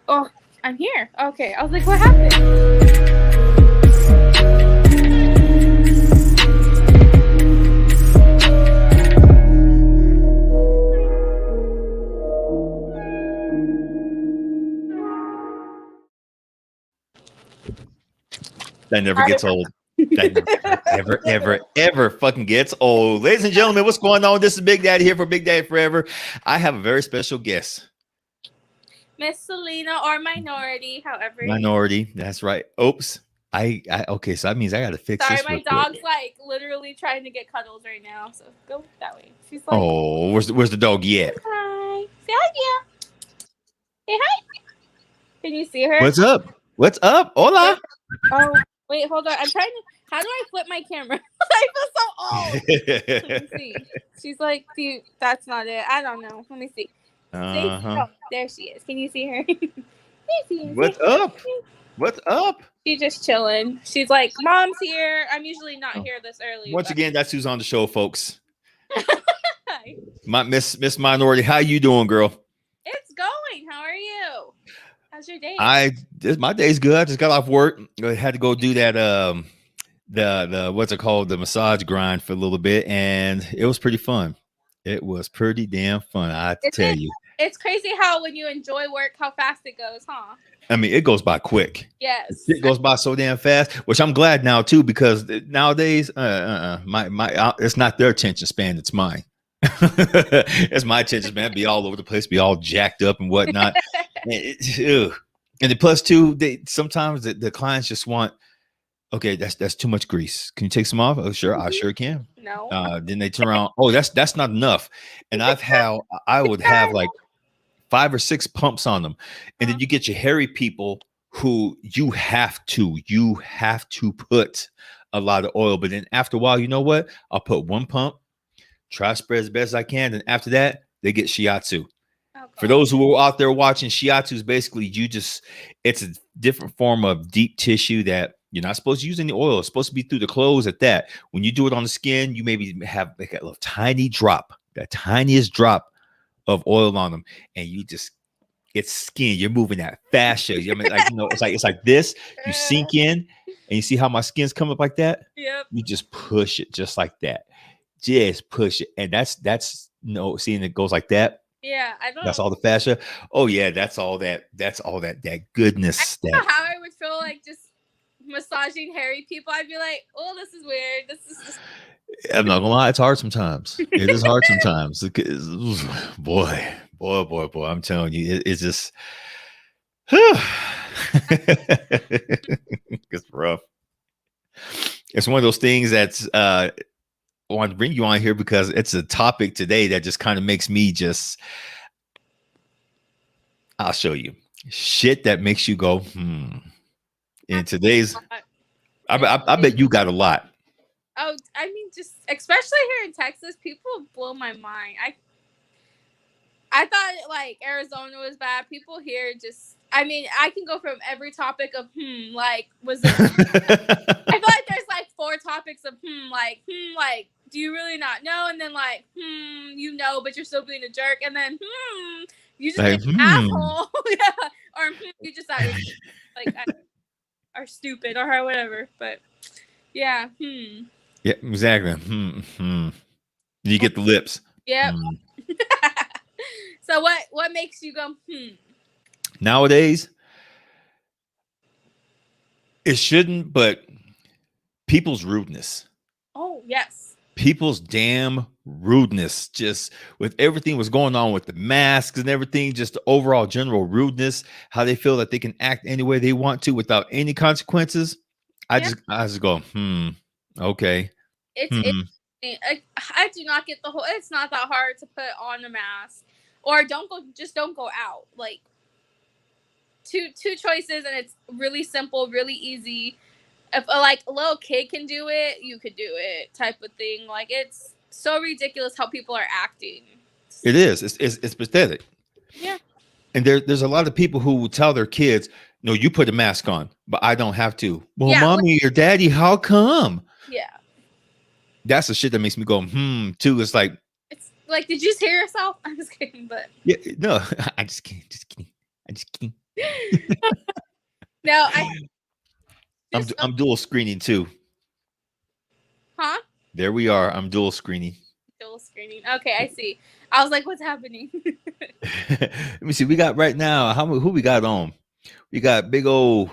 Oh, I'm here. Okay. I was like, what happened? That never gets old. That never fucking gets old. Ladies and gentlemen, what's going on? This is Big Daddy here for Big Daddy Forever. I have a very special guest. Miss Selena or Minority, however. Minority. That's right. Oops. Okay, so that means I gotta fix Sorry, this. my dog's like literally trying to get cuddles right now. So go that way. She's like, oh, where's the dog yet? hi. Say hi, yeah. Say hi. Can you see her? What's up? What's up? Hola. Oh, wait, hold on. I'm trying to. How do I flip my camera? I feel so old. Let me see. She's like, dude, that's not it. I don't know. Let me see. Oh, there she is. Can you see her? There she is. What's up? What's up? She's just chilling. She's like, Mom's here. I'm usually not here this early. Once again, that's who's on the show, folks. My Miss Minority, how you doing, girl? It's going. How are you? How's your day? My day's good. I just got off work. I had to go do that the what's it called, the massage grind for a little bit, and it was pretty fun. It was pretty damn fun, I have to tell you. It's crazy how when you enjoy work, how fast it goes, huh? I mean, it goes by quick. Yes, it goes by so damn fast, which I'm glad now too, because nowadays, my it's not their attention span, it's mine. It's my attention span. Be all over the place, be all jacked up and whatnot. And the plus two, sometimes the clients just want, okay, that's too much grease. Can you take some off? Oh, sure, I sure can. No. Then they turn around. Oh, that's not enough. And I would have like 5 or 6 pumps on them, and then you get your hairy people who you have to put a lot of oil. But then after a while, you know what? I'll put 1 pump, try to spread as best as I can. And after that, they get shiatsu. Okay. For those who are out there watching, shiatsu is basically it's a different form of deep tissue that you're not supposed to use any oil. It's supposed to be through the clothes at that. When you do it on the skin, you maybe have like a little tiny drop, that tiniest drop of oil on them, and it's skin. You're moving that fascia. I mean, like, it's like this. You sink in, and you see how my skin's come up like that. Yep. You just push it just like that. Just push it, and that's seeing it goes like that. Yeah, I don't. That's all the fascia. Oh yeah, that's all that goodness. I don't know how I would feel like just massaging hairy people. I'd be like, oh, this is weird. This is just. I'm not gonna lie, it's hard sometimes. It is hard sometimes. Boy, I'm telling you, it's just it's rough. It's one of those things that's I want to bring you on here because it's a topic today that just kind of makes me I'll show you shit that makes you go, In today's, I bet you got a lot. Oh, I mean, just especially here in Texas, people blow my mind. I thought like Arizona was bad. People here just, I mean, I can go from every topic of like was it? I feel like there's like 4 topics of like do you really not know? And then like you know, but you're still being a jerk. And then you just like, an asshole, yeah, or you just like are stupid or whatever. But yeah, Yeah, exactly. You get the lips. Yep. So what makes you go Nowadays, it shouldn't, but people's rudeness. Oh, yes. People's damn rudeness. Just with everything was going on with the masks and everything, just the overall general rudeness, how they feel that they can act any way they want to without any consequences. I just go, okay. It's I do not get the whole. It's not that hard to put on a mask, or don't go out. Like two choices, and it's really simple, really easy. If like a little kid can do it, you could do it, type of thing. Like it's so ridiculous how people are acting. It is. It's pathetic. Yeah. And there's a lot of people who will tell their kids, "No, you put a mask on, but I don't have to." Well, mommy or daddy, how come? Yeah. That's the shit that makes me go, too. It's like, did you just hear yourself? I'm just kidding, but yeah, no, I just kidding. I just kidding. No, I just I'm dual screening too. huh? There we are. I'm dual screening. Dual screening. Okay, I see. I was like, what's happening? Let me see. We got right now. Who we got on? We got big old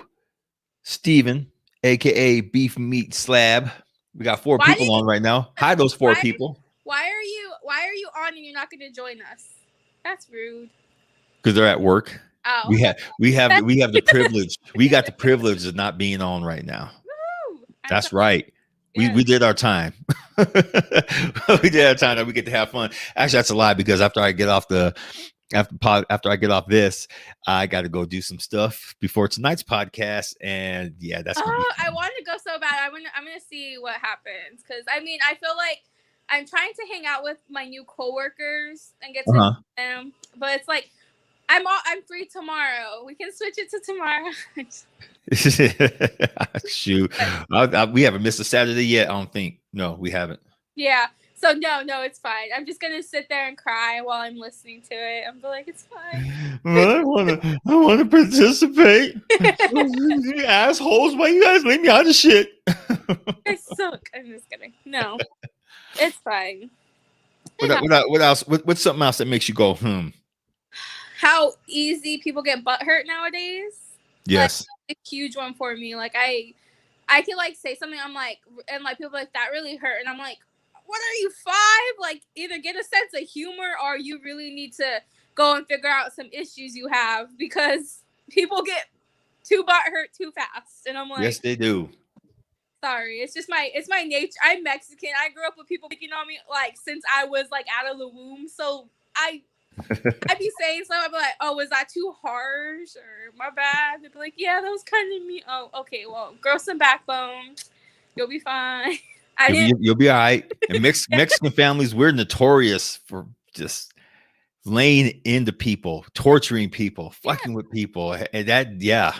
Steven, aka Beef Meat Slab. We got 4 people on right now. Hi, those 4 people. Why are you on and you're not going to join us? That's rude. Because they're at work. Oh. We have the privilege. We got the privilege of not being on right now. Woo! That's right. We did our time. We did our time that we get to have fun. Actually, that's a lie because after I get off this, I got to go do some stuff before tonight's podcast. And yeah, that's. I want to go so bad. I'm gonna see what happens because I mean I feel like I'm trying to hang out with my new coworkers and get to know them, but it's like I'm free tomorrow. We can switch it to tomorrow. Shoot, we haven't missed a Saturday yet. I don't think. No, we haven't. Yeah. So no, it's fine. I'm just gonna sit there and cry while I'm listening to it. I'm like, it's fine. Well, I wanna participate. You assholes, why you guys leave me out of shit? I suck. I'm just kidding. No, it's fine. What else? What's something else that makes you go, How easy people get butt hurt nowadays. Yes. Like, a huge one for me. Like I can like say something. I'm like, and like people are like that really hurt, and I'm like, what are you 5? Like either get a sense of humor or you really need to go and figure out some issues you have because people get too butt hurt too fast, and I'm like, yes, they do. Sorry, it's my nature. I'm Mexican. I grew up with people picking on me like since I was like out of the womb. So I'd be saying something, I'd be like, oh, was that too harsh or my bad? They'd be like, yeah, that was kind of me. Oh, okay, well, grow some backbone. You'll be fine. You'll be all right. And Mexican families, we're notorious for just laying into people, torturing people, fucking with people. And that, yeah.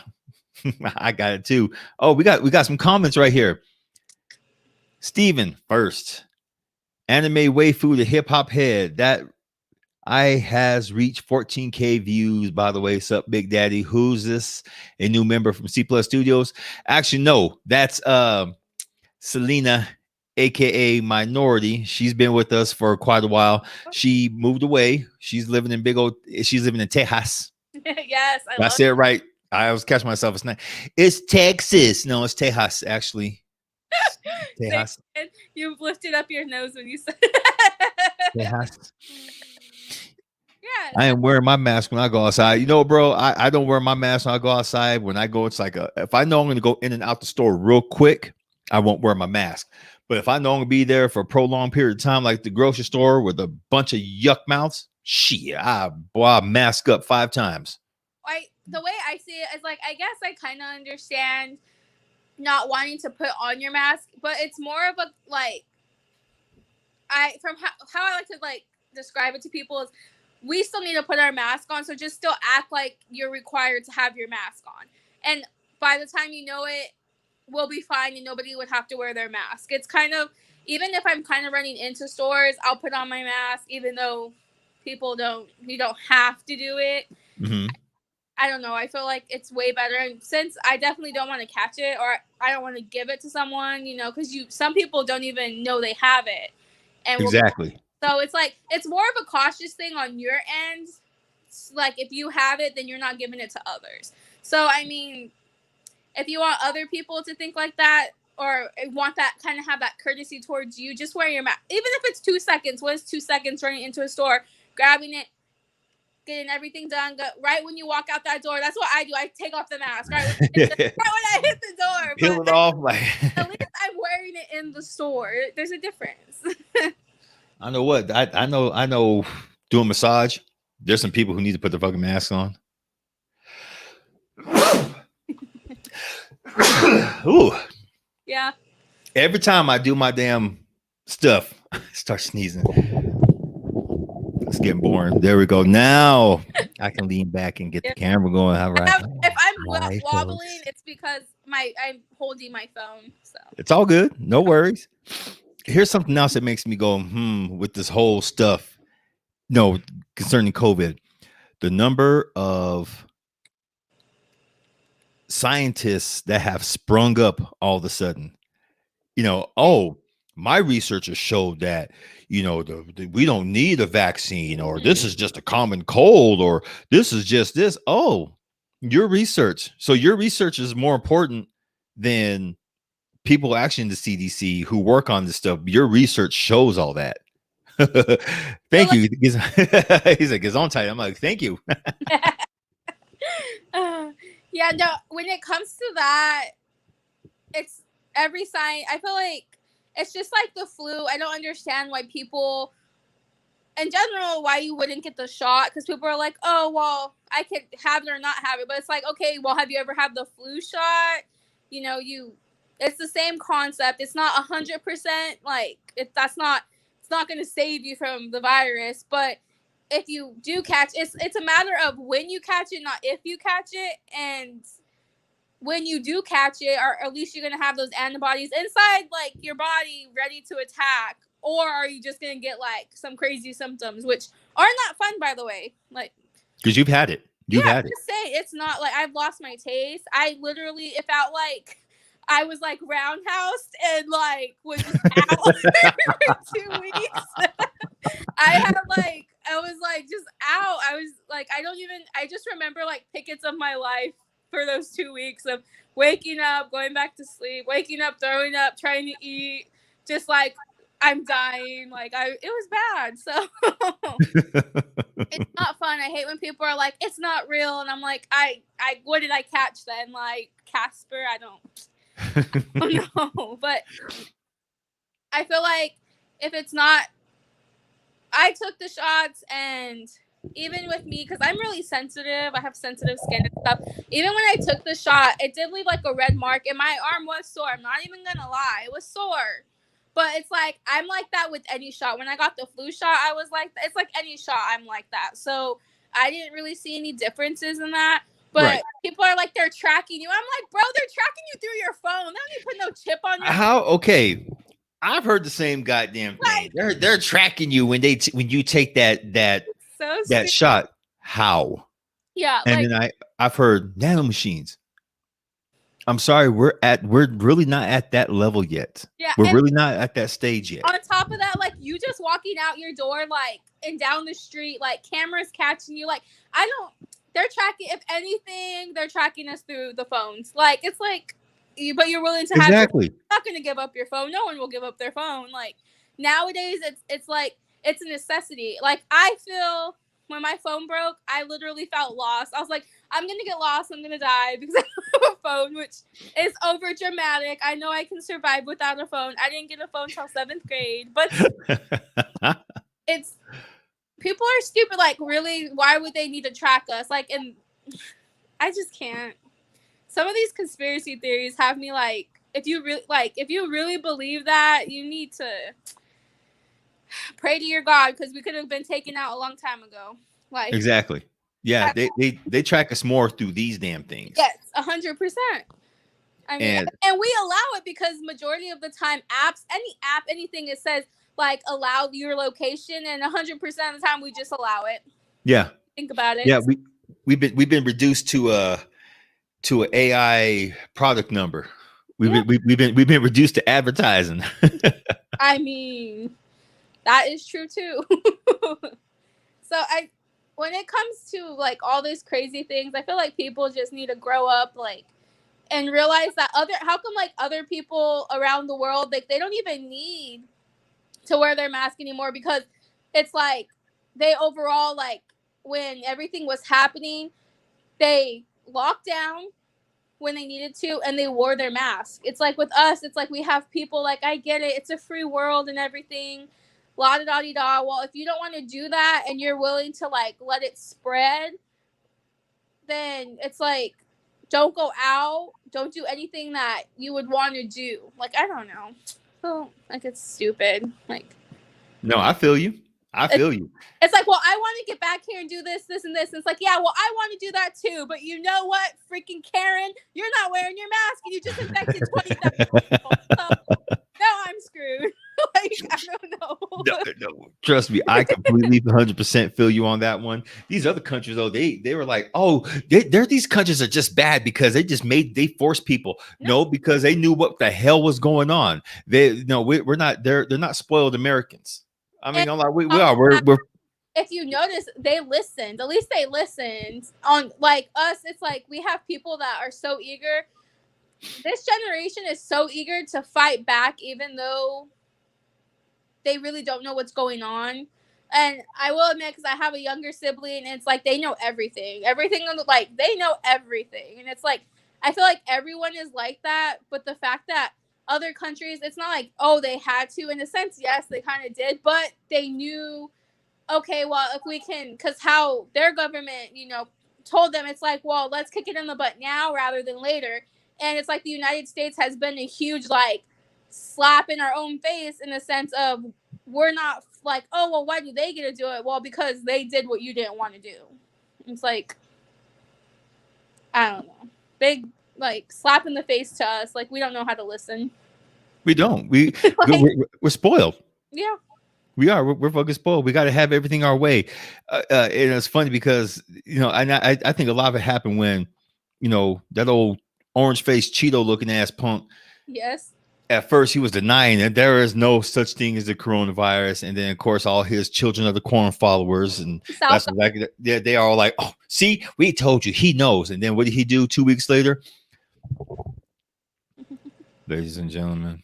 I got it too. Oh, we got some comments right here. Steven first. Anime waifu, the hip hop head. That has reached 14K views, by the way. Sup, Big Daddy? Who's this? A new member from C Plus Studios? Actually, no, that's Selena, aka Minority. She's been with us for quite a while. She moved away. She's living in Tejas. Yes, I said it right. I was catching myself. It's Texas. No, it's Tejas, actually. Tejas. You lifted up your nose when you said Tejas. Yeah. I am wearing my mask when I go outside. You know, bro, I don't wear my mask when I go outside. When I go, it's like if I know I'm going to go in and out the store real quick, I won't wear my mask. But if I know I'm going to be there for a prolonged period of time, like the grocery store with a bunch of yuck mouths, shit, I mask up 5 times. The way I see it is like, I guess I kind of understand not wanting to put on your mask, but it's more of a like, from how I like to like describe it to people is we still need to put our mask on. So just still act like you're required to have your mask on. And by the time you know it, we'll be fine and nobody would have to wear their mask. It's kind of, even if I'm kind of running into stores, I'll put on my mask, even though you don't have to do it. Mm-hmm. I don't know. I feel like it's way better. And since I definitely don't want to catch it or I don't want to give it to someone, because some people don't even know they have it. And exactly. So it's like, it's more of a cautious thing on your end. It's like if you have it, then you're not giving it to others. So, I mean, if you want other people to think like that or want that kind of have that courtesy towards you, just wear your mask. Even if it's 2 seconds, what is 2 seconds running into a store, grabbing it, getting everything done, right when you walk out that door. That's what I do. I take off the mask right when I hit the door. Peel it off. Like at least I'm wearing it in the store. There's a difference. I know what I know. Doing massage, there's some people who need to put the fucking mask on. Ooh. Yeah. Every time I do my damn stuff, I start sneezing. It's getting boring. There we go. Now I can lean back and get the camera going. All right. If I'm wobbling, it's because I'm holding my phone. So it's all good. No worries. Here's something else that makes me go, with this whole stuff. No, concerning COVID. The number of scientists that have sprung up all of a sudden. Oh, my researchers showed that, we don't need a vaccine, or this is just a common cold, or this is just this. Oh, your research. So your research is more important than people actually in the CDC who work on this stuff. Your research shows all that. Thank you. He's like, it's on tight. I'm like, thank you. Yeah, no, when it comes to that, it's every sign. I feel like it's just like the flu. I don't understand why people, in general, why you wouldn't get the shot, because people are like, oh, well, I could have it or not have it. But it's like, okay, well, have you ever had the flu shot? It's the same concept. It's not 100%, like, it's not going to save you from the virus, but if you do catch, it's a matter of when you catch it, not if you catch it. And when you do catch it, or at least you're going to have those antibodies inside, like, your body ready to attack, or are you just going to get like some crazy symptoms, which are not fun, by the way, like, because you've had it. Had it. Just say it's not like I've lost my taste. I literally, it felt like I was like roundhoused and like was just out for 2 weeks. I was like just out. I was like, I just remember like pickets of my life for those 2 weeks of waking up, going back to sleep, waking up, throwing up, trying to eat, just like I'm dying. Like it was bad. So it's not fun. I hate when people are like, it's not real. And I'm like, what did I catch then? Like Casper? I don't know. But I feel like if it's not, I took the shots, and even with me, because I'm really sensitive, I have sensitive skin and stuff. Even when I took the shot, it did leave like a red mark, and my arm was sore. I'm not even gonna lie, it was sore. But it's like, I'm like that with any shot. When I got the flu shot, I was like, it's like any shot, I'm like that. So I didn't really see any differences in that. But people are like, they're tracking you. I'm like, bro, they're tracking you through your phone. They don't even put no chip on your phone. Okay. I've heard the same goddamn thing. They're tracking you when you take that shot. How? Yeah. And then I've heard nanomachines. I'm sorry, we're really not at that level yet. Yeah, we're really not at that stage yet. On top of that, like, you just walking out your door, like, and down the street, like, cameras catching you, like, they're tracking, if anything, they're tracking us through the phones. Like, it's like, but you're willing to have, exactly. You're not going to give up your phone. No one will give up their phone. Like, nowadays, it's like, it's a necessity. Like, I feel, when my phone broke, I literally felt lost. I was like, I'm going to get lost. I'm going to die because I don't have a phone, which is over dramatic. I know I can survive without a phone. I didn't get a phone till 7th grade, but people are stupid. Like, really, why would they need to track us? Like, and I just can't. Some of these conspiracy theories have me like, if you really believe that, you need to pray to your God, because we could have been taken out a long time ago. Like, exactly. Yeah, they track us more through these damn things. Yes, 100%. I mean, and we allow it because majority of the time, anything, it says like allow your location, and 100% of the time we just allow it. Yeah. Think about it. Yeah, we've been reduced to an AI product number. We've been reduced to advertising. I mean, that is true too. So when it comes to like all these crazy things, I feel like people just need to grow up, like, and realize that how come like other people around the world, like, they don't even need to wear their mask anymore, because it's like they overall, like, when everything was happening, they locked down when they needed to, and they wore their mask. It's like with us, it's like we have people, like, I get it, it's a free world and everything, la da da da. Well, if you don't want to do that and you're willing to like let it spread, then it's like, don't go out, don't do anything that you would want to do. Like, I don't know. So, like, it's stupid. Like, no, I feel you. It's like, well, I want to get back here and do this, and this. And it's like, yeah, well, I want to do that too. But you know what, freaking Karen, you're not wearing your mask, and you just infected 27 people. So now I'm screwed. Like, I don't know. No, trust me, I completely 100% feel you on that one. These other countries, though, they were like, oh, they're these countries are just bad because they forced people. No, because they knew what the hell was going on. We're not they're not spoiled Americans. I mean, I'm like, we are. We're if you notice, they listened. At least they listened. On like us, it's like we have people that are so eager. This generation is so eager to fight back, even though they really don't know what's going on. And I will admit, because I have a younger sibling, and it's like they know everything. Like they know everything. And it's like, I feel like everyone is like that. But the fact that other countries, it's not like, oh, they had to. In a sense, yes, they kind of did. But they knew, okay, well, if we can, because how their government, told them, it's like, well, let's kick it in the butt now rather than later. And it's like the United States has been a huge, like, slap in our own face in the sense of we're not like, oh, well, why do they get to do it? Well, because they did what you didn't want to do. It's like, I don't know, big like slap in the face to us. Like, we don't know how to listen. We don't. We're spoiled. Yeah, we are. We're fucking spoiled. We got to have everything our way. And it's funny because I think a lot of it happened when that old orange faced Cheeto looking ass punk. Yes. At first, he was denying that there is no such thing as the coronavirus, and then, of course, all his children of the corn followers, and that's like they are all like, "Oh, see, we told you, he knows." And then what did he do 2 weeks later? Ladies and gentlemen,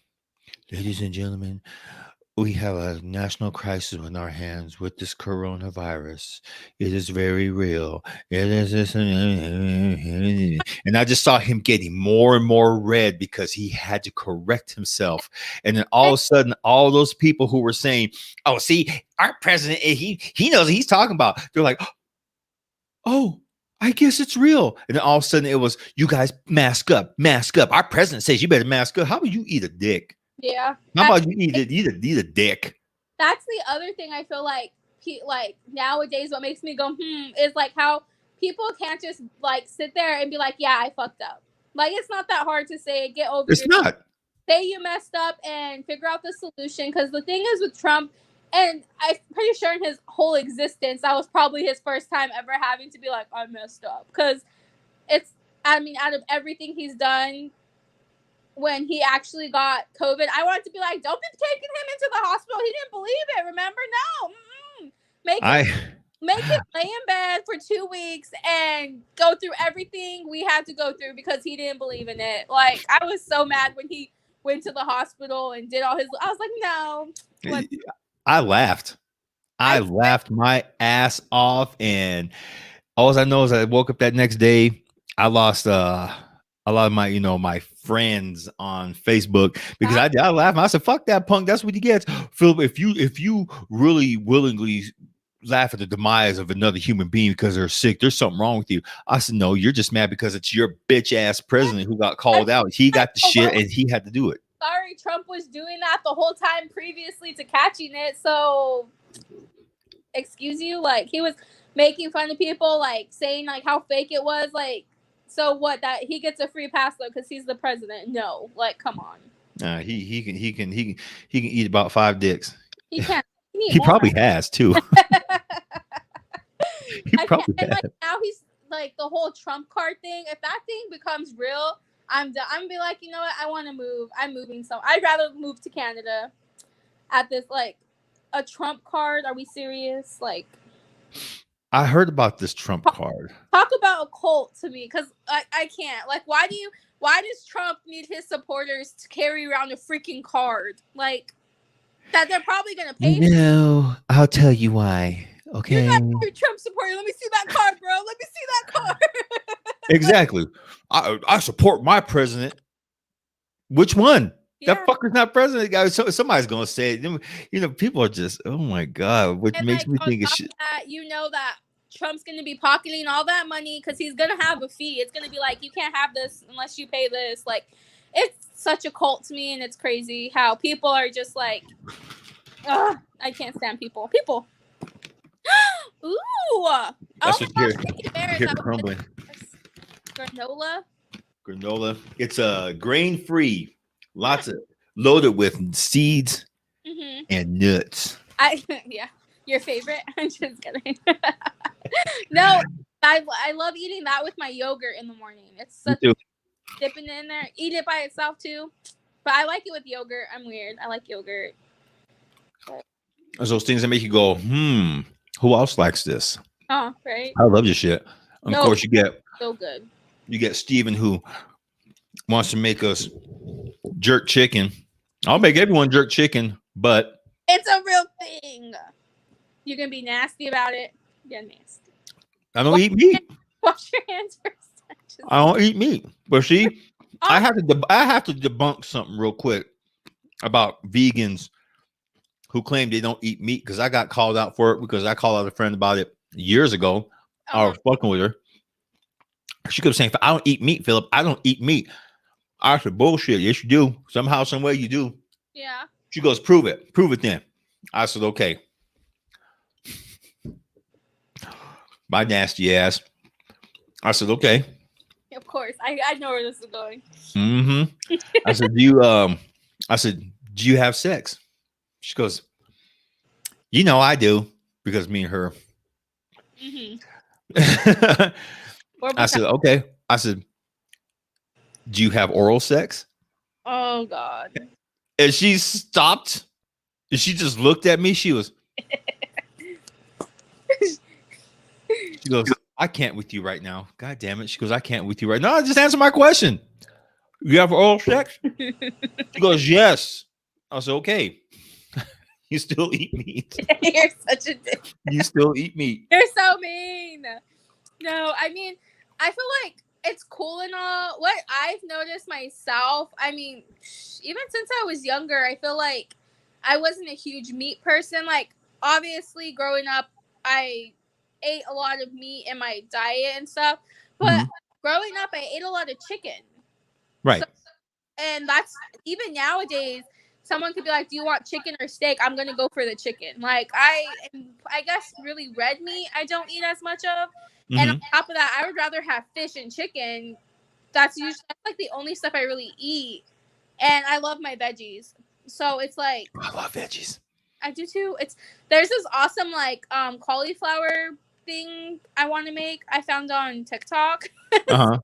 we have a national crisis in our hands with this coronavirus. It is very real. It is this, and I just saw him getting more and more red because he had to correct himself. And then all of a sudden, all those people who were saying, "Oh, see, our president, he knows what he's talking about," they're like, "Oh, I guess it's real." And then all of a sudden, it was, "You guys mask up, mask up. Our president says you better mask up." How about you eat a dick? Yeah. How about you eat a dick? That's the other thing I feel like nowadays what makes me go, is like how people can't just like sit there and be like, yeah, I fucked up. Like, it's not that hard to say, get over it. It's not. Say you messed up and figure out the solution. Because the thing is with Trump, and I'm pretty sure in his whole existence, that was probably his first time ever having to be like, I messed up. Because out of everything he's done, when he actually got COVID, I wanted to be like, don't be taking him into the hospital. He didn't believe it, remember? No. Make him lay in bed for 2 weeks and go through everything we had to go through because he didn't believe in it. Like, I was so mad when he went to the hospital and did all his... I was like, no. I laughed. I laughed my ass off, and all I know is I woke up that next day. I lost a lot of my, my friends on Facebook because I laughed. I said, "Fuck that punk. That's what he gets." Philip, if you really willingly laugh at the demise of another human being because they're sick, there's something wrong with you. I said, "No, you're just mad because it's your bitch ass president who got called out. He got the shit and he had to do it." Sorry, Trump was doing that the whole time previously to catching it. So, excuse you, like, he was making fun of people, like saying like how fake it was, like. So what? That he gets a free pass though because he's the president? No, like, come on. He can eat about 5 dicks. He can. He probably has too. He probably has. And like now he's like the whole Trump card thing. If that thing becomes real, I'm done. I'm gonna be like, you know what? I want to move. I'm moving. So I'd rather move to Canada. At this, like, a Trump card. Are we serious? Like. I heard about this Trump card. Talk about a cult to me, because I can't. Like, why does Trump need his supporters to carry around a freaking card? Like, that they're probably going to pay for. No, I'll tell you why. Okay. You're not a Trump supporter. Let me see that card, bro. Let me see that card. Exactly. I support my president. Which one? Yeah. That fucker's not president, guys. So somebody's gonna say it. People are just, oh my god, which makes me think it's shit. That Trump's gonna be pocketing all that money because he's gonna have a fee. It's gonna be like, you can't have this unless you pay this. Like, it's such a cult to me, and it's crazy how people are just like, I can't stand people. Ooh, that's what you're crumbling. Granola. It's grain free. Lots of loaded with seeds and nuts. Yeah, your favorite. I'm just kidding. No, I love eating that with my yogurt in the morning. It's such dipping it in there. Eat it by itself too, but I like it with yogurt. I'm weird. I like yogurt. There's those things that make you go, who else likes this? Oh, right. I love this shit. And of course, you get so good. You get Steven who wants to make us jerk chicken. I'll make everyone jerk chicken, but it's a real thing. You can be nasty about it. Yeah, nasty. I don't eat meat. Wash your hands first. I don't eat meat. But see, I have to debunk something real quick about vegans who claim they don't eat meat, because I got called out for it because I called out a friend about it years ago. I was fucking with her. She kept saying, I don't eat meat, Philip. I don't eat meat. I said, bullshit. Yes, you do. Somehow, some way you do. Yeah. She goes, prove it. Prove it then. I said, okay. My nasty ass. I said, okay. Of course. I know where this is going. Mm-hmm. I said, do you have sex? She goes, I do, because me and her. Mm-hmm. I said, okay. I said, do you have oral sex? Oh, God. And she stopped. And she just looked at me. She was. She goes, I can't with you right now. God damn it. She goes, I can't with you right now. Just answer my question. You have oral sex? She goes, yes. I said, okay. You still eat meat. You're such a dick. You still eat meat. You're so mean. No, I mean, I feel like it's cool and all. What I've noticed myself, I mean, even since I was younger, I feel like I wasn't a huge meat person. Like, obviously, growing up, I ate a lot of meat in my diet and stuff. But growing up, I ate a lot of chicken. Right. And that's, even nowadays, someone could be like, do you want chicken or steak? I'm going to go for the chicken. Like, I guess really red meat I don't eat as much of. And on top of that, I would rather have fish and chicken. That's like the only stuff I really eat. And I love my veggies. So it's like, I love veggies. I do too. There's this awesome like cauliflower thing I want to make. I found on TikTok. I'm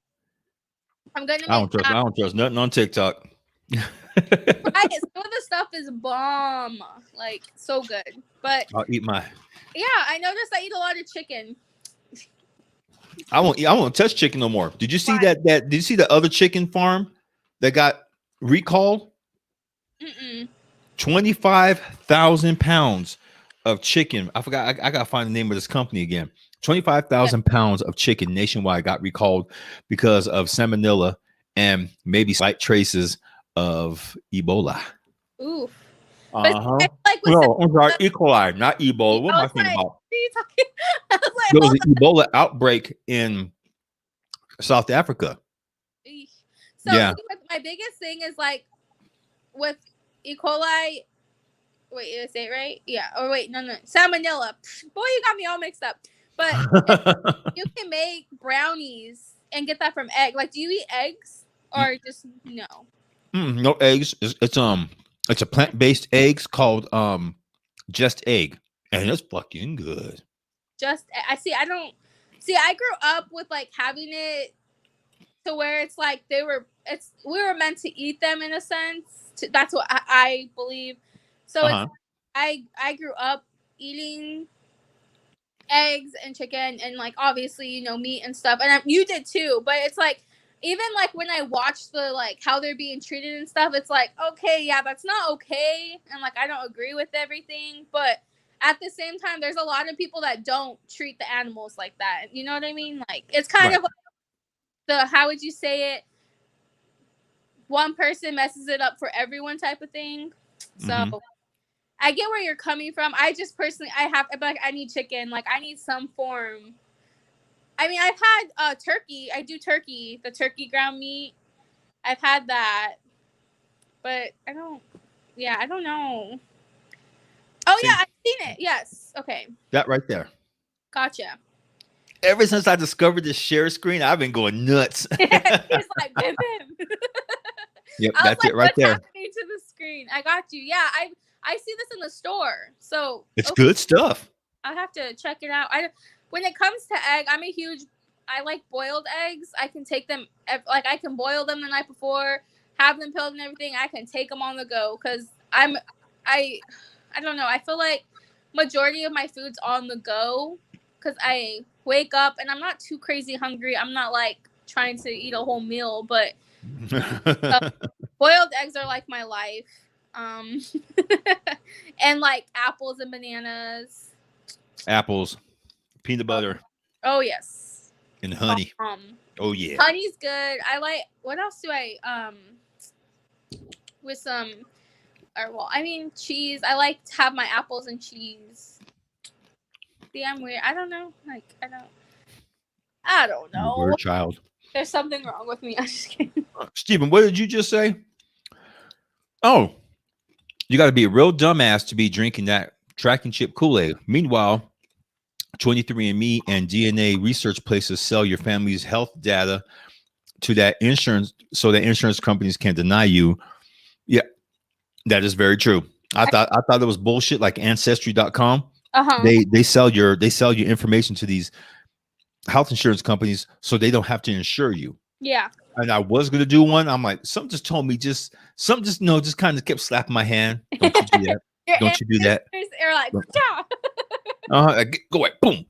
gonna I don't trust nothing on TikTok. Some of the stuff is bomb. Like, so good. But I'll eat my. Yeah, I noticed I eat a lot of chicken. I won't touch chicken no more. Did you see that? Did you see the other chicken farm that got recalled? 25,000 pounds of chicken. I forgot. I gotta find the name of this company again. 25,000 pounds of chicken nationwide got recalled because of salmonella and maybe slight traces of Ebola. Ooh. Like no, I'm sorry, E. coli, not Ebola. What am I thinking about? There was an Ebola outbreak in South Africa. So yeah, my biggest thing is like with E. coli. Wait, did I say it right? Yeah. Or wait, no. Salmonella. Boy, you got me all mixed up. But you can make brownies and get that from egg. Like, do you eat eggs or just no? No eggs. It's a plant-based eggs called Just Egg, and it's fucking good. I grew up with like having it to where it's like we were meant to eat them in a sense. That's what I believe. So I grew up eating eggs and chicken and like obviously meat and stuff, and you did too. But it's like, even like when I watch the like how they're being treated and stuff, it's like, okay, yeah, that's not okay, and like I don't agree with everything, but at the same time, there's a lot of people that don't treat the animals like that. You know what I mean? Like, it's kind of like how would you say it? One person messes it up for everyone type of thing. So I get where you're coming from. I just personally, I need chicken. Like, I need some form. I mean, I've had turkey. I do turkey, the turkey ground meat. I've had that, but I don't know. Oh, yeah, I've seen it. Yes. Okay. That right there. Gotcha. Ever since I discovered this share screen, I've been going nuts. He's like, bim, bim. Yep, that's it right there. What's happening to the screen? I got you. Yeah, I see this in the store. So It's good stuff. I have to check it out. When it comes to egg, I like boiled eggs. I can take them, like I can boil them the night before, have them peeled and everything. I can take them on the go because I don't know. I feel like majority of my food's on the go because I wake up and I'm not too crazy hungry. I'm not like trying to eat a whole meal, but boiled eggs are like my life. And like apples and bananas. Apples, peanut butter. Oh yes. And honey. Oh yeah. Honey's good. I like. What else do I with some? Or well, I mean cheese. I like to have my apples and cheese. See, I'm weird. I don't know. Like I don't know. Weird child. There's something wrong with me. I'm just kidding. Steven, what did you just say? Oh, you got to be a real dumbass to be drinking that tracking chip Kool-Aid. Meanwhile, 23andMe and DNA research places sell your family's health data to that insurance so that insurance companies can deny you. Yeah, that is very true. I thought it was bullshit like ancestry.com. They sell your information to these health insurance companies so they don't have to insure you. Yeah. And I was gonna do one. I'm like, something just told me just kind of kept slapping my hand. Don't you do that? Don't you do that? They're like, go away. Boom.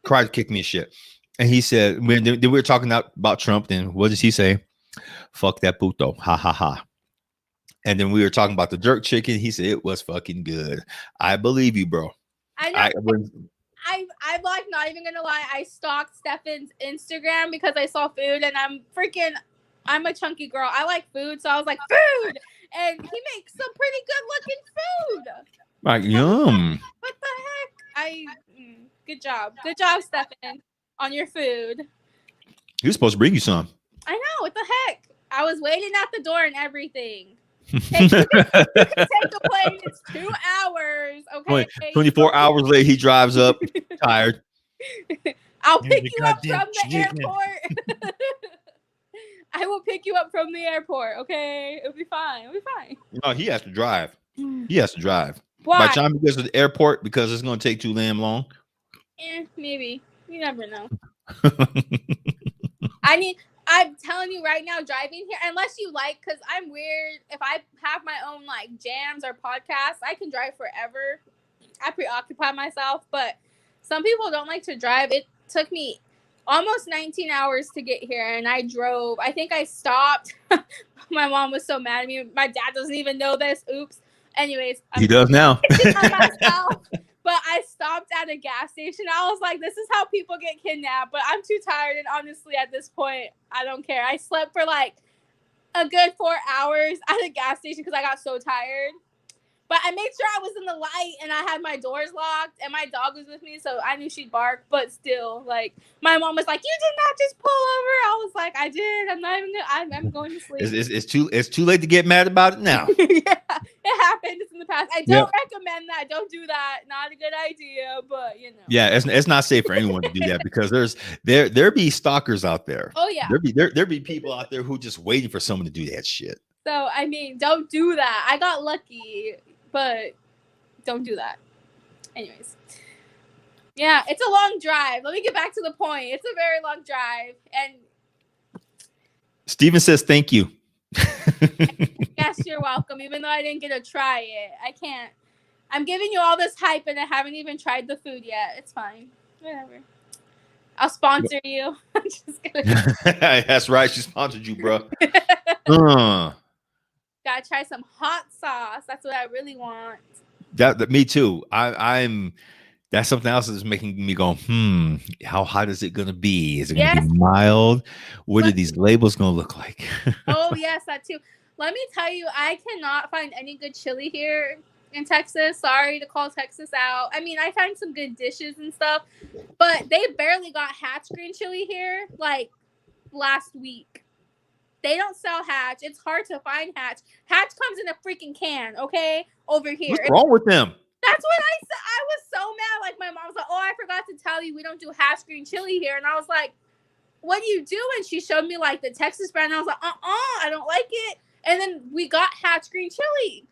Cried, kicked me shit. And he said, when we were talking about Trump, then what does he say? Fuck that puto. Ha ha ha. And then we were talking about the jerk chicken. He said it was fucking good. I believe you, bro. I know. I'm like not even gonna lie. I stalked Stefan's Instagram because I saw food, and I'm a chunky girl. I like food, so I was like food, and he makes some pretty good looking food. Like yum. What the heck? Good job, Stefan, on your food. He was supposed to bring you some. I know. What the heck? I was waiting at the door and everything. You can take a plane. It's 2 hours. Okay. 24 hours later, he drives up tired. I'll pick you up from the airport. I will pick you up from the airport. Okay, it'll be fine. No, he has to drive. Why? By the time he gets to the airport, because it's going to take too damn long. Maybe. You never know. I'm telling you right now, driving here, unless you like, because I'm weird. If I have my own like jams or podcasts, I can drive forever. I preoccupy myself, but some people don't like to drive. It took me almost 19 hours to get here, and I drove. I think I stopped. My mom was so mad at me. My dad doesn't even know this. Oops. Anyways. He does now. But I stopped at a gas station. I was like, this is how people get kidnapped. But I'm too tired. And honestly, at this point, I don't care. I slept for like a good 4 hours at a gas station because I got so tired. But I made sure I was in the light and I had my doors locked and my dog was with me. So I knew she'd bark. But still, like, my mom was like, you did not just pull over. I was like, I did. I'm not even I'm going to sleep. It's too late to get mad about it now. Yeah, it happened. It's in the past. I don't recommend that. Don't do that. Not a good idea, but you know. Yeah, it's not safe for anyone to do that because there be stalkers out there. Oh yeah. There be people out there who just waiting for someone to do that shit. So I mean, don't do that. I got lucky, but don't do that. Anyways. Yeah, it's a long drive. Let me get back to the point. It's a very long drive. And Steven says thank you. Yes, you're welcome. Even though I didn't get to try it. I can't. I'm giving you all this hype and I haven't even tried the food yet. It's fine. Whatever. I'll sponsor you. I'm just kidding. That's right. She sponsored you, bro. Gotta try some hot sauce. That's what I really want. That me too. I'm that's something else that's making me go, how hot is it gonna be? Is it gonna be mild? What are these labels gonna look like? Oh yes, that too. Let me tell you, I cannot find any good chili here in Texas. Sorry to call Texas out. I mean, I find some good dishes and stuff, but they barely got Hatch green chili here like last week. They don't sell Hatch. It's hard to find Hatch. Hatch comes in a freaking can, okay? Over here. What's wrong with them? That's what I said. I was so mad. Like, my mom was like, oh, I forgot to tell you we don't do Hatch green chili here. And I was like, what do you do? And she showed me, like, the Texas brand. And I was like, I don't like it. And then we got Hatch green chili.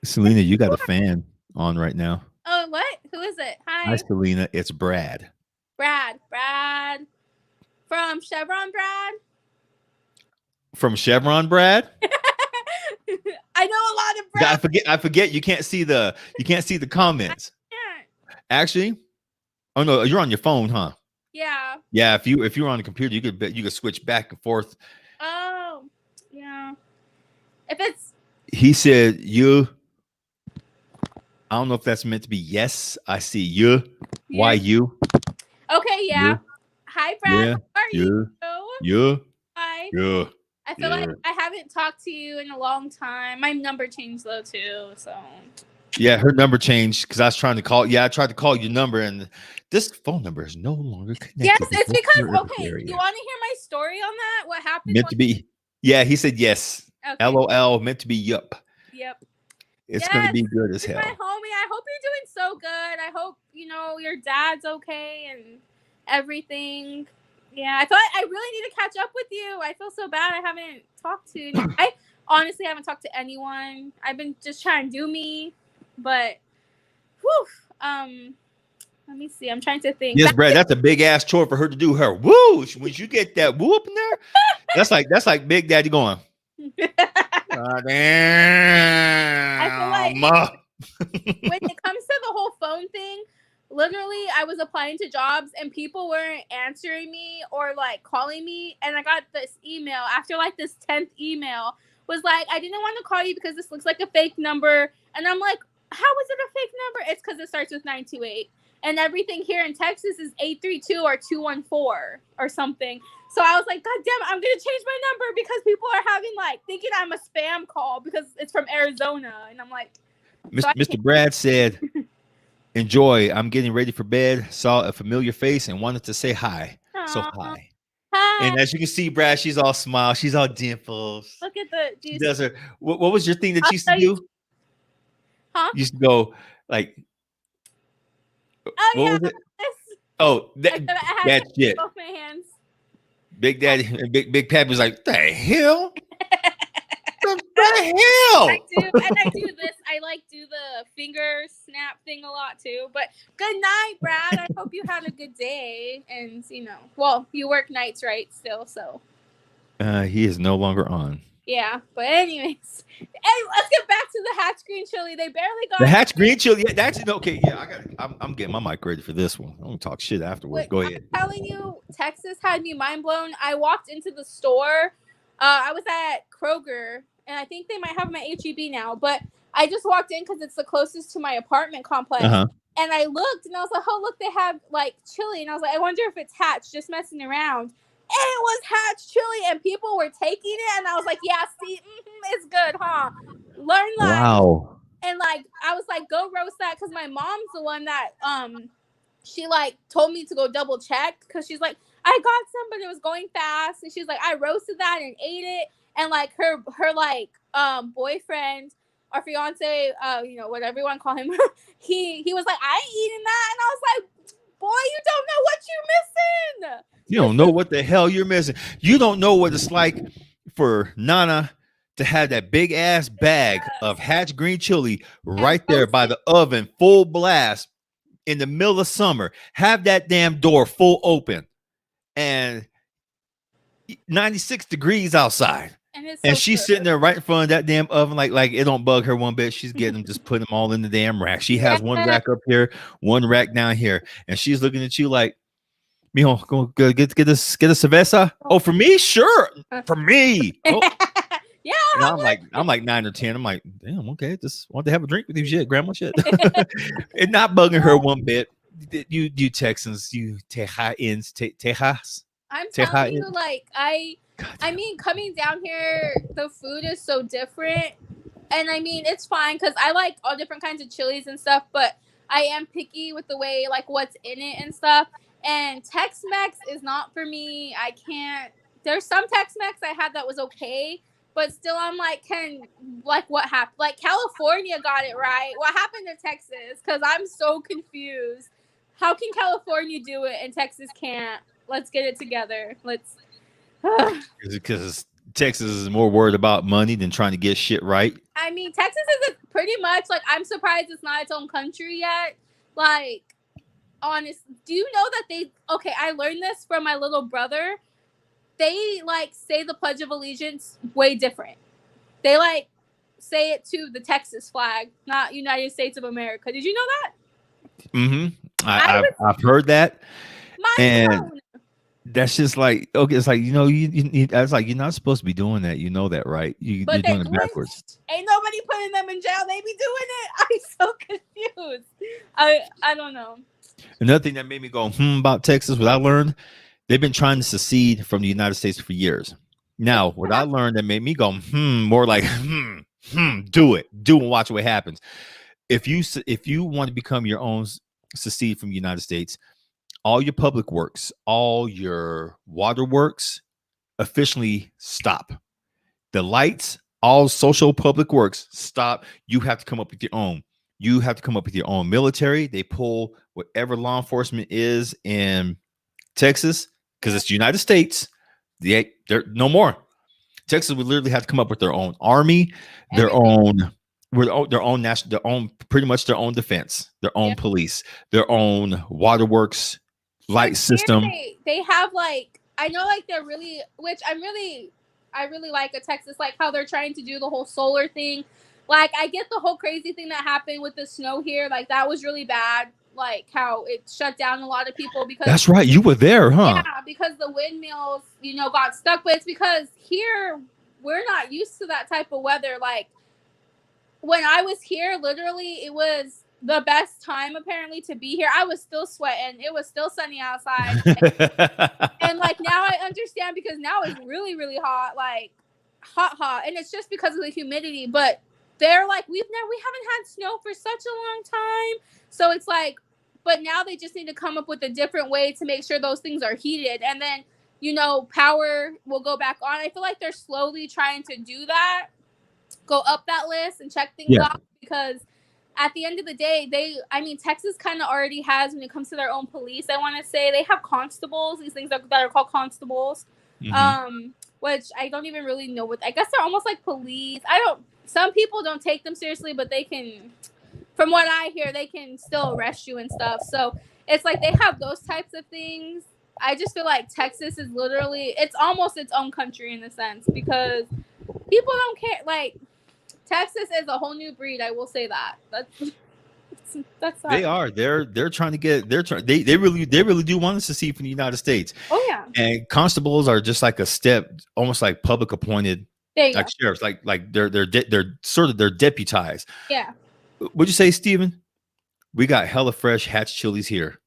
Selena, you got a fan on right now. Oh, what? Who is it? Hi, Hi, Selena. It's Brad. Brad. Brad from Chevron. Brad. From Chevron, Brad. I know a lot of I Brad. forget. I forget. You can't see the comments. Yeah. Actually, oh no, you're on your phone, huh? Yeah. Yeah. If you were on the computer, you could switch back and forth. Oh, yeah. If it's He said you. I don't know if that's meant to be yes. I see you. Why yeah. you? Okay, yeah. You. Hi, Brad. Yeah. How are you? You. You. Hi. Yeah. I feel Yeah. like I haven't talked to you in a long time. My number changed though too, so. Yeah, her number changed because I was trying to call. Yeah, I tried to call your number, and this phone number is no longer connected. Yes, to it's this because service you area. want to hear my story on that? What happened? Meant to be. Yeah, he said yes. Okay. LOL. Meant to be yup. Yep. It's Yes, gonna be good as it's my hell. homie. I hope you're doing so good. I hope your dad's okay and everything. Yeah, I really need to catch up with you. I feel so bad. I haven't talked to. I honestly haven't talked to anyone. I've been just trying to do me, but, whew, let me see. I'm trying to think. Yes, Brad. That's a big ass chore for her to do. Her woo. When you get that woo up in there, that's like Big Daddy going. Damn. When it comes to the whole phone thing, literally I was applying to jobs and people weren't answering me or like calling me, and I got this email after like this 10th email was like, I didn't want to call you because this looks like a fake number. And I'm like, how is it a fake number? It's because it starts with 928 and everything here in Texas is 832 or 214 or something. So I was like, God damn it, I'm gonna change my number because people are having like thinking I'm a spam call because it's from Arizona. And I'm like, Mr. Brad said, enjoy. I'm getting ready for bed. Saw a familiar face and wanted to say hi. So hi. Hi. And as you can see, Brad, she's all smile. She's all dimples. Look at the. She does her. What was your thing that I'll you used to do? Huh? You used to go like. Oh what yeah. was it? Oh, that shit. Both my hands. Big Daddy and Big Pappy was like, the hell? The hell? I do this. I like do the finger snap thing a lot too. But good night, Brad. I hope you had a good day. And well, you work nights, right? Still, so. He is no longer on. Yeah, but anyways, hey, let's get back to the Hatch Green Chili. They barely got the Hatch Green Chili. Yeah, that's okay. Yeah, I'm getting my mic ready for this one. I'm gonna talk shit afterwards. Go ahead. I'm telling you, Texas had me mind blown. I walked into the store. I was at Kroger, and I think they might have my HEB now. But I just walked in because it's the closest to my apartment complex. Uh-huh. And I looked, and I was like, "Oh, look, they have like chili." And I was like, "I wonder if it's Hatch, just messing around." And it was Hatch chili, and people were taking it, and I was like, "Yeah, see, it's good, huh?" Learn that. Wow. And like, I was like, "Go roast that," because my mom's the one that she like told me to go double check because she's like, "I got some, but it was going fast," and she's like, "I roasted that and ate it," and like her like boyfriend or fiance, whatever you want to call him, he was like, "I ain't eating that," and I was like, "Boy, you don't know what you're missing." You don't know what the hell you're missing. You don't know what it's like for Nana to have that big ass bag of Hatch Green Chili right there by the oven, full blast in the middle of summer. Have that damn door full open and 96 degrees outside. And she's sitting there right in front of that damn oven, like it don't bug her one bit. She's getting them, just putting them all in the damn rack. She has one rack up here, one rack down here, and she's looking at you like, "Mijo, go get a cerveza." Oh, for me, sure, for me. Oh. Yeah, and I'm like 9 or 10. I'm like, damn, okay, just want to have a drink with you, shit, grandma, shit. It's not bugging her one bit. You Texans, you Texans, Texas. I'm telling you, like I mean, coming down here, the food is so different, and I mean, it's fine because I like all different kinds of chilies and stuff, but I am picky with the way like what's in it and stuff. And Tex-Mex is not for me. I can't. There's some Tex-Mex I had that was okay, but still, I'm like, what happened? Like California got it right. What happened to Texas? Because I'm so confused. How can California do it and Texas can't? Let's get it together. Let's. Because Texas is more worried about money than trying to get shit right. I mean, Texas is pretty much like, I'm surprised it's not its own country yet. Like, honest, do you know that okay, I learned this from my little brother. They like say the Pledge of Allegiance way different. They like say it to the Texas flag, not United States of America. Did you know that? Mm-hmm. I've heard that, and that's just like, okay. It's like, I was like, you're not supposed to be doing that. You know that, right? You're doing it backwards. Ain't nobody putting them in jail. They be doing it. I'm so confused. I don't know. Another thing that made me go about Texas, what I learned, they've been trying to secede from the United States for years. Now, what I learned that made me go more like do it, and watch what happens. If you want to become your own, secede from the United States, all your public works, all your water works officially stop. The lights, all social public works stop. You have to come up with your own. You have to come up with your own military. They pull whatever law enforcement is in Texas, because it's the United States. They're no more. Texas would literally have to come up with their own army, their own national, pretty much their own defense, their own police, their own waterworks, light system. They have like, I know, like they're really, which I really like a Texas, like how they're trying to do the whole solar thing. Like, I get the whole crazy thing that happened with the snow here. Like, that was really bad. Like, how it shut down a lot of people because... That's right. You were there, huh? Yeah, because the windmills, got stuck. But it's because here, we're not used to that type of weather. Like, when I was here, literally, it was the best time, apparently, to be here. I was still sweating. It was still sunny outside. And, like, now I understand, because now it's really, really hot. Like, hot. And it's just because of the humidity. But... they're like, we haven't had snow for such a long time. So it's like, but now they just need to come up with a different way to make sure those things are heated. And then, power will go back on. I feel like they're slowly trying to do that, go up that list and check things off, because at the end of the day, Texas kind of already has, when it comes to their own police, I want to say, they have constables, these things that are called constables, which I don't even really know what, I guess they're almost like police. Some people don't take them seriously, but they can, from what I hear, they can still arrest you and stuff. So it's like they have those types of things. I just feel like Texas is literally, it's almost its own country in a sense, because people don't care. Like, Texas is a whole new breed. I will say that. That's they are. They're trying to get. They really do want us to see from the United States. Oh yeah. And constables are just like a step, almost like public appointed. Like sheriffs, like they're sort of they're deputized. Yeah. What'd you say, Steven? We got hella fresh Hatch chilies here.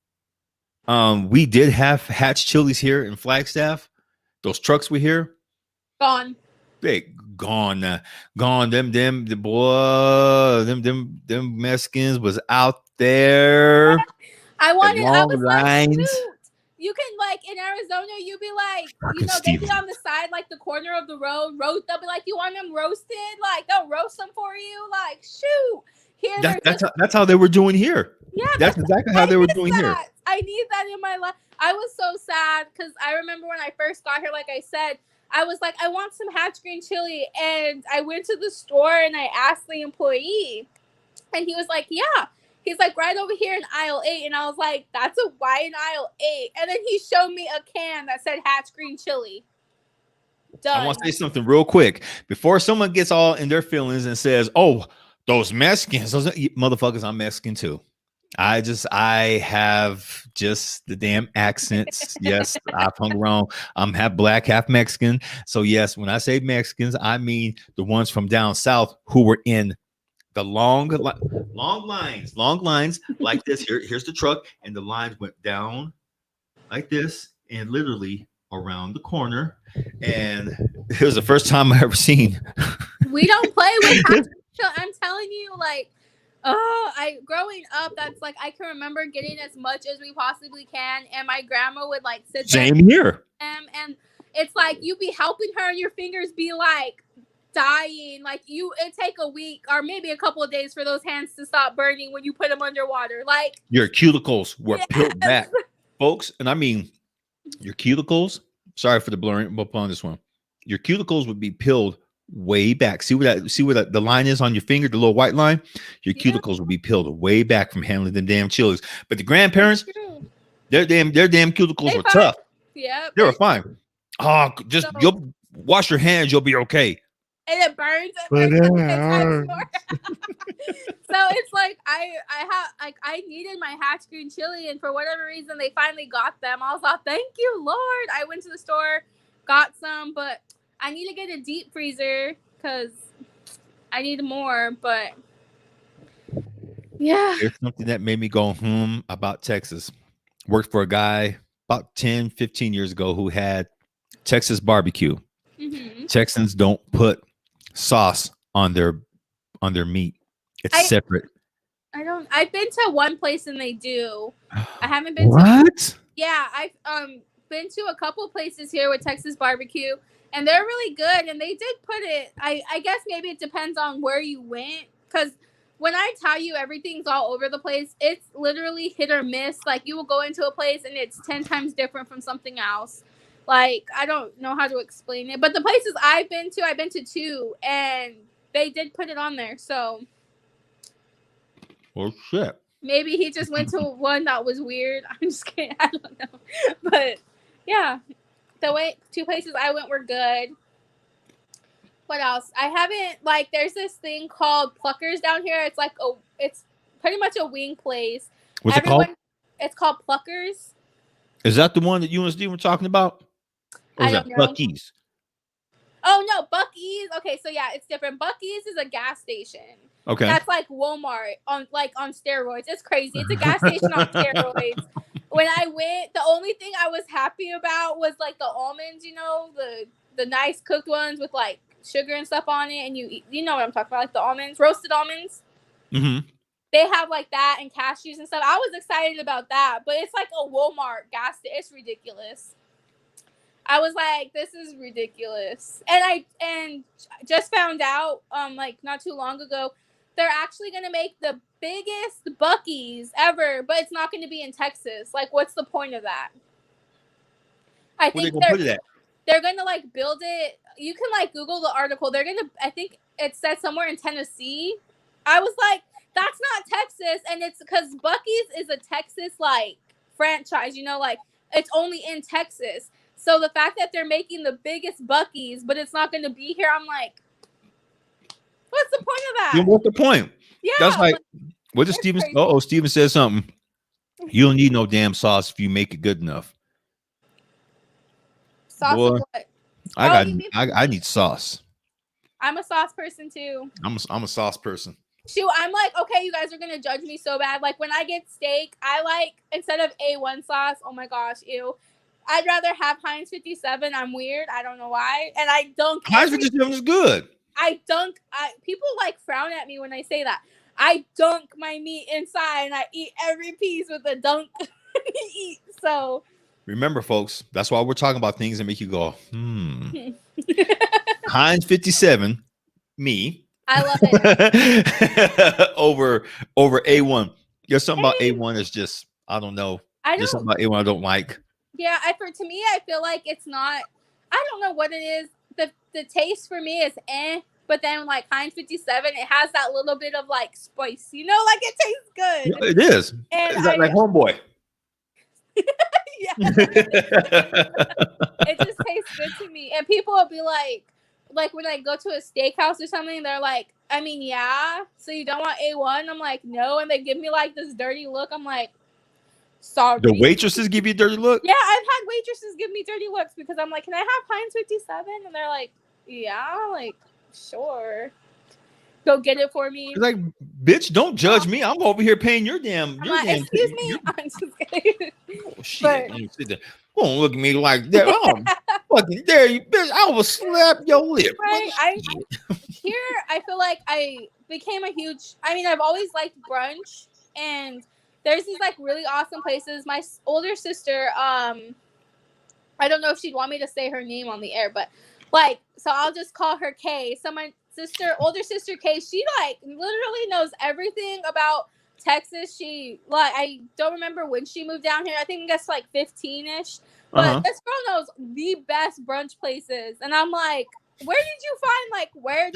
We did have Hatch chilies here in Flagstaff. Those trucks were here. Gone. Gone. Them Mexicans was out there. I was lines. Like, you can, like, in Arizona, you be like, they be on the side, like the corner of the road. They'll be like, you want them roasted? Like, they'll roast them for you. Like, shoot. Here, that's how they were doing here. Yeah, that's exactly how they were doing here. I need that in my life. I was so sad because I remember when I first got here, like I said, I was like, I want some Hatch green chili. And I went to the store and I asked the employee, and he was like, yeah. He's like, right over here in aisle 8. And I was like, that's why in aisle 8? And then he showed me a can that said Hatch green chili. Done. I want to say something real quick before someone gets all in their feelings and says, oh, those Mexicans, those motherfuckers, I'm Mexican too. I have just the damn accents. Yes, I've hung around. I'm half black, half Mexican. So yes, when I say Mexicans, I mean the ones from down south who were in the long lines like this. Here's the truck, and the lines went down like this and literally around the corner. And it was the first time I ever seen. We don't play with I'm telling you, like, growing up, that's like, I can remember getting as much as we possibly can, and my grandma would like sit there. Same here. And it's like you be helping her, and your fingers be like dying. Like it take a week or maybe a couple of days for those hands to stop burning when you put them underwater. Like your cuticles were peeled back, folks. And I mean your cuticles. Sorry for the blurring up on this one. your cuticles would be peeled way back. See where the line is on your finger, the little white line? Your Yeah. cuticles would be peeled way back from handling them damn chilies. But the grandparents, True. their damn cuticles They were fine. tough. Yeah. They were fine. Oh, just So- you'll wash your hands, you'll be okay. And it burns. But It burns 10 times more. So it's like I needed my hatch green chili, and for whatever reason they finally got them. I was like, thank you, Lord. I went to the store, got some, but I need to get a deep freezer because I need more. But yeah, There's something that made me go about Texas. Worked for a guy about 10, 15 years ago who had Texas barbecue. mm-hmm. Texans don't put sauce on their meat. It's separate. I've been to one place and they do. I haven't been to Yeah, I've been to a couple places here with Texas barbecue, and they're really good. And they did put it. I guess maybe it depends on where you went, because when I tell you everything's all over the place, it's literally hit or miss. Like you will go into a place and it's 10 times different from something else. Like I don't know how to explain it, but the places I've been to 2, and they did put it on there. So. Well, shit. Maybe he just went to one that was weird. I'm just kidding. I don't know. But yeah, the 2 places I went were good. What else? I haven't, like, there's this thing called Pluckers down here. It's like it's pretty much a wing place. What's it called? It's called Pluckers. Is that the one that you and Steve were talking about? Or is that Buc-ee's? Oh no, Buc-ee's. Okay, so yeah, it's different. Buc-ee's is a gas station. Okay. That's like Walmart on steroids. It's crazy. It's a gas station on steroids. When I went, the only thing I was happy about was like the almonds, the nice cooked ones with like sugar and stuff on it, and you know what I'm talking about, like the almonds, roasted almonds. Mm-hmm. They have like that and cashews and stuff. I was excited about that, but it's like a Walmart gas station. It's ridiculous. I was like, this is ridiculous. And I just found out like not too long ago, they're actually going to make the biggest Buc-ee's ever, but it's not going to be in Texas. Like, what's the point of that? I think they're going to like build it. You can like Google the article. I think it said somewhere in Tennessee. I was like, that's not Texas. And it's because Buc-ee's is a Texas like franchise, like it's only in Texas. So the fact that they're making the biggest Buc-ee's, but it's not going to be here, I'm like, what's the point of that? What's the point? Yeah. That's like, what did Steven? Steven said something. You don't need no damn sauce if you make it good enough. Sauce Boy, of what? I need sauce. I'm a sauce person too. I'm a sauce person. Shoot, I'm like, okay, you guys are gonna judge me so bad. Like when I get steak, I like, instead of A1 sauce, oh my gosh, ew. I'd rather have Heinz 57. I'm weird. I don't know why. And I dunk. Heinz 57 is good. People like frown at me when I say that. I dunk my meat inside and I eat every piece with a dunk. So remember, folks, that's why we're talking about things that make you go, Heinz 57, me. I love it. over A1. There's something about A1 that's just, I don't know. There's something about A1 I don't like. Yeah, to me, I feel like it's not. I don't know what it is. The taste for me is but then like Heinz 57, it has that little bit of like spice, like it tastes good. Yeah, it is. And is that like Homeboy? Yeah. It just tastes good to me. And people will be like when I go to a steakhouse or something, they're like, I mean, yeah, so you don't want A1? I'm like, no. And they give me like this dirty look. I'm like, sorry. The waitresses give you a dirty look? Yeah, I've had waitresses give me dirty looks because I'm like, can I have Heinz 57? And they're like, yeah, like, sure. Go get it for me. Like, bitch, don't judge me. I'm over here paying your damn. Excuse me. I'm just kidding. Oh, shit. Don't look at me like that. Oh, fucking dare you, bitch. I will slap your lip. Right. I feel like I became a huge, I've always liked brunch, and there's these like really awesome places. My older sister, I don't know if she'd want me to say her name on the air, but like, so I'll just call her Kay. So my older sister Kay, she like literally knows everything about Texas. She like, I don't remember when she moved down here. I think that's like 15-ish. But Uh-huh. this girl knows the best brunch places, and I'm like, where did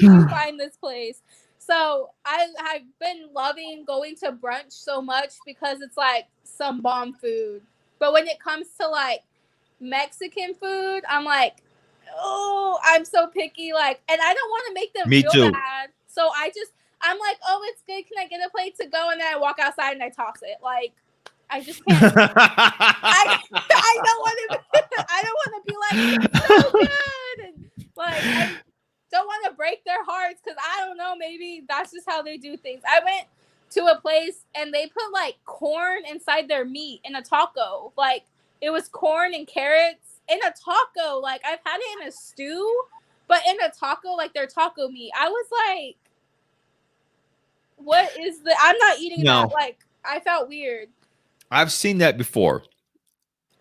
you find this place? So I've been loving going to brunch so much because it's like some bomb food. But when it comes to like Mexican food, I'm like, oh, I'm so picky. Like, and I don't want to make them Me feel too. bad. So I'm like, oh, it's good. Can I get a plate to go? And then I walk outside and I toss it. Like, I just can't. I don't want to. I don't want to be like, it's so good, and like I don't want to break their hearts because I don't know. Maybe that's just how they do things. I went to a place and they put like corn inside their meat in a taco. Like it was corn and carrots in a taco. Like I've had it in a stew, but in a taco, like their taco meat. I was like, what is the? I'm not eating that. Like I felt weird. I've seen that before.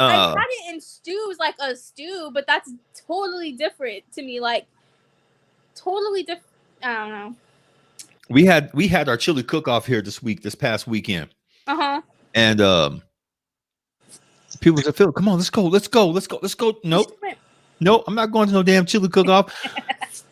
I've had it in stews, like a stew, but that's totally different to me. Like totally different. I don't know. We had our chili cook-off here this past weekend. And people said, Phil, come on, let's go. Nope, I'm not going to no damn chili cook-off.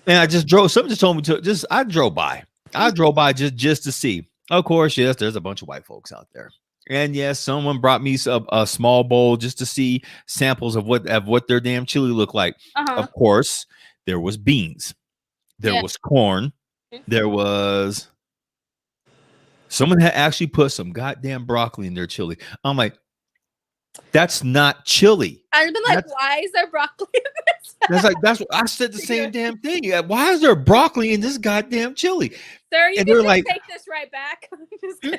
And I just drove. Somebody just told me to I drove by. I drove by just to see. Of course, yes, there's a bunch of white folks out there. And yes, someone brought me a small bowl just to see samples of what their damn chili looked like. Of course, there was beans, there was corn, there was someone had actually put some goddamn broccoli in their chili. I'm like, that's not chili. I've been like, why is there broccoli in this? That's what I said the same damn thing. Why is there broccoli in this goddamn chili? Sir, you can like, take this right back.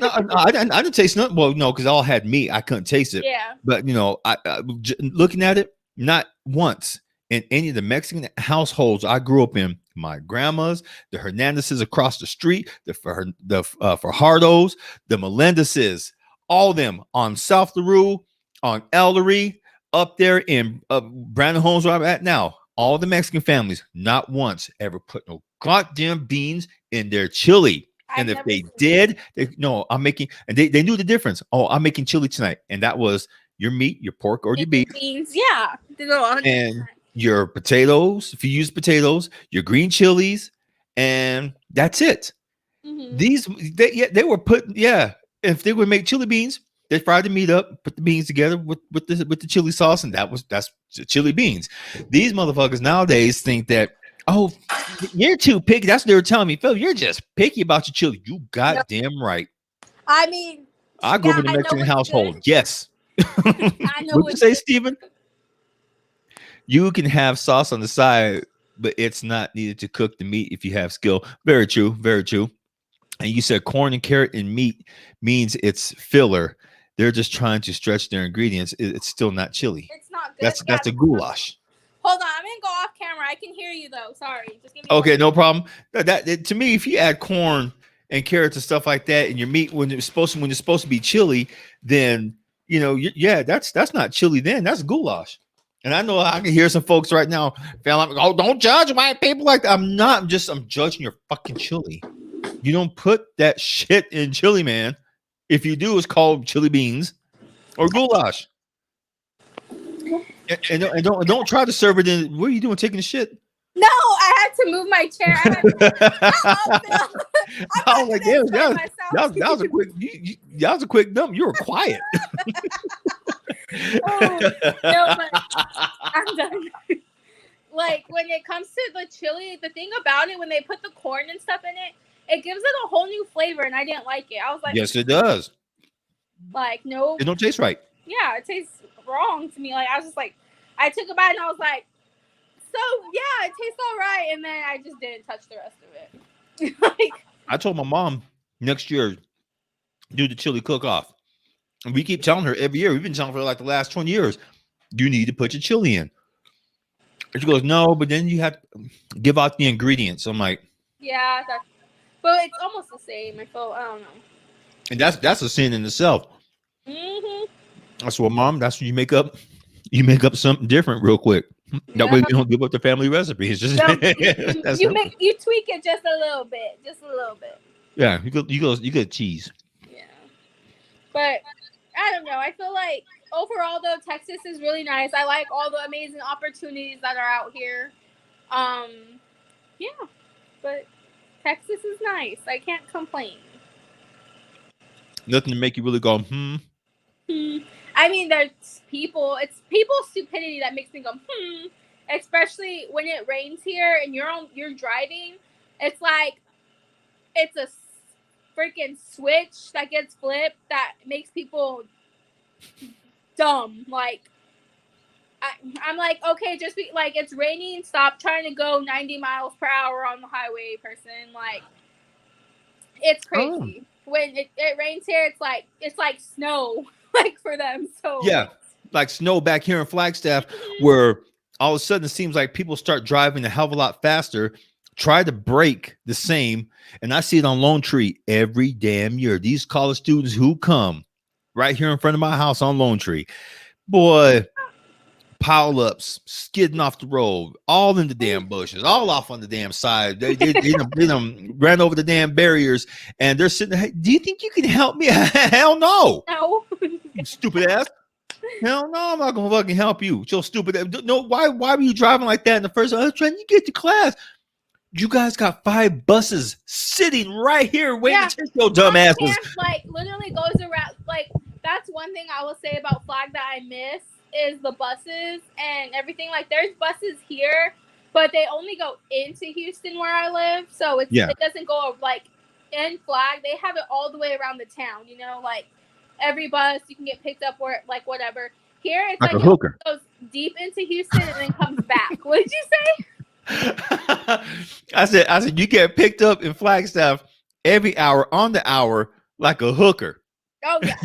No, I didn't taste nothing. Well, no, because I all had meat. I couldn't taste it. Yeah. But I looking at it, not once in any of the Mexican households I grew up in, my grandmas, the Hernandezes across the street, the Fajardos, the Melendezes, all of them on South LaRue, on Ellery, up there in Brandon Homes where I'm at now. All the Mexican families, not once ever put no goddamn beans in their chili. And if they did, I'm making, and they knew the difference. Oh, I'm making chili tonight. And that was your meat, your pork, or your beef. Beans, yeah. And your potatoes, if you use potatoes, your green chilies, and that's it. Mm-hmm. They were put, if they would make chili beans, they fried the meat up, put the beans together with the chili sauce, and that's chili beans. These motherfuckers nowadays think that, oh, you're too picky. That's what they were telling me. Phil, you're just picky about your chili. You goddamn right. I mean, I grew up in a Mexican household. Good. Yes. I know. What'd you say, Steven? You can have sauce on the side, but it's not needed to cook the meat if you have skill. Very true. Very true. And you said corn and carrot and meat means it's filler. They're just trying to stretch their ingredients. It's still not chili. It's not good. That's a goulash. Hold on, I'm gonna go off camera. I can hear you though. Sorry. Just give me okay, no problem. That to me, if you add corn and carrots and stuff like that in your meat when it's supposed to be chili, then that's not chili. Then that's goulash. And I know I can hear some folks right now, oh, don't judge white people like that. I'm judging your fucking chili. You don't put that shit in chili, man. If you do, it's called chili beans or goulash. And don't try to serve it in. What are you doing, taking a shit? No, I had to move my chair. I was like, that was a quick dump. You were quiet. No, but I'm done. Like when it comes to the chili, the thing about it, when they put the corn and stuff in it, it gives it a whole new flavor, and I didn't like it. I was like, yes, it does. Like, no, it don't taste right. Yeah, it tastes wrong to me. Like, I was just like, I took a bite and I was like, so yeah, it tastes all right, and then I just didn't touch the rest of it. Like, I told my mom next year do the chili cook-off. And we keep telling her every year. We've been telling her for like the last 20 years, you need to put your chili in. And she goes, no, but then you have to give out the ingredients. I'm like, yeah, but it's almost the same. I don't know. And that's a sin in itself. Mm-hmm. That's what, Mom. That's what you make up. You make up something different real quick. That way you don't give up the family recipe. It's just you tweak it just a little bit. Yeah, you go cheese. Yeah, but I don't know. I feel like overall though, Texas is really nice. I like all the amazing opportunities that are out here. Um, yeah, but Texas is nice. I can't complain. Nothing to make you really go, I mean, there's people. It's people's stupidity that makes me go, Especially when it rains here and you're driving. It's like it's a freaking switch that gets flipped that makes people dumb. Like I'm like, okay, just be like, it's raining. Stop trying to go 90 miles per hour on the highway, person. Like it's Oh. crazy. When it rains here, it's like snow, like for them. So Yeah, like snow back here in Flagstaff, where all of a sudden it seems like people start driving a hell of a lot faster, try to brake the same. And I see it on Lone Tree every damn year. These college students who come right here in front of my house on Lone Tree, boy, pile ups, skidding off the road, all in the damn bushes, all off on the damn side. They ran over the damn barriers, and they're sitting there. Hey, do you think you can help me? Hell no. No. Stupid ass. Hell no, I'm not gonna fucking help you. So stupid. No, why were you driving like that in the first place? I was trying to get to class. You guys got 5 buses sitting right here waiting to take your dumb asses. Like literally goes around. Like that's one thing I will say about Flag that I miss is the buses and everything. Like there's buses here, but they only go into Houston where I live, so it doesn't go like in Flag. They have it all the way around the town. You know, like every bus you can get picked up or like whatever. Here it's like a hooker. It goes deep into Houston and then comes back. What did you say? I said you get picked up in Flagstaff every hour on the hour like a hooker. Oh yeah.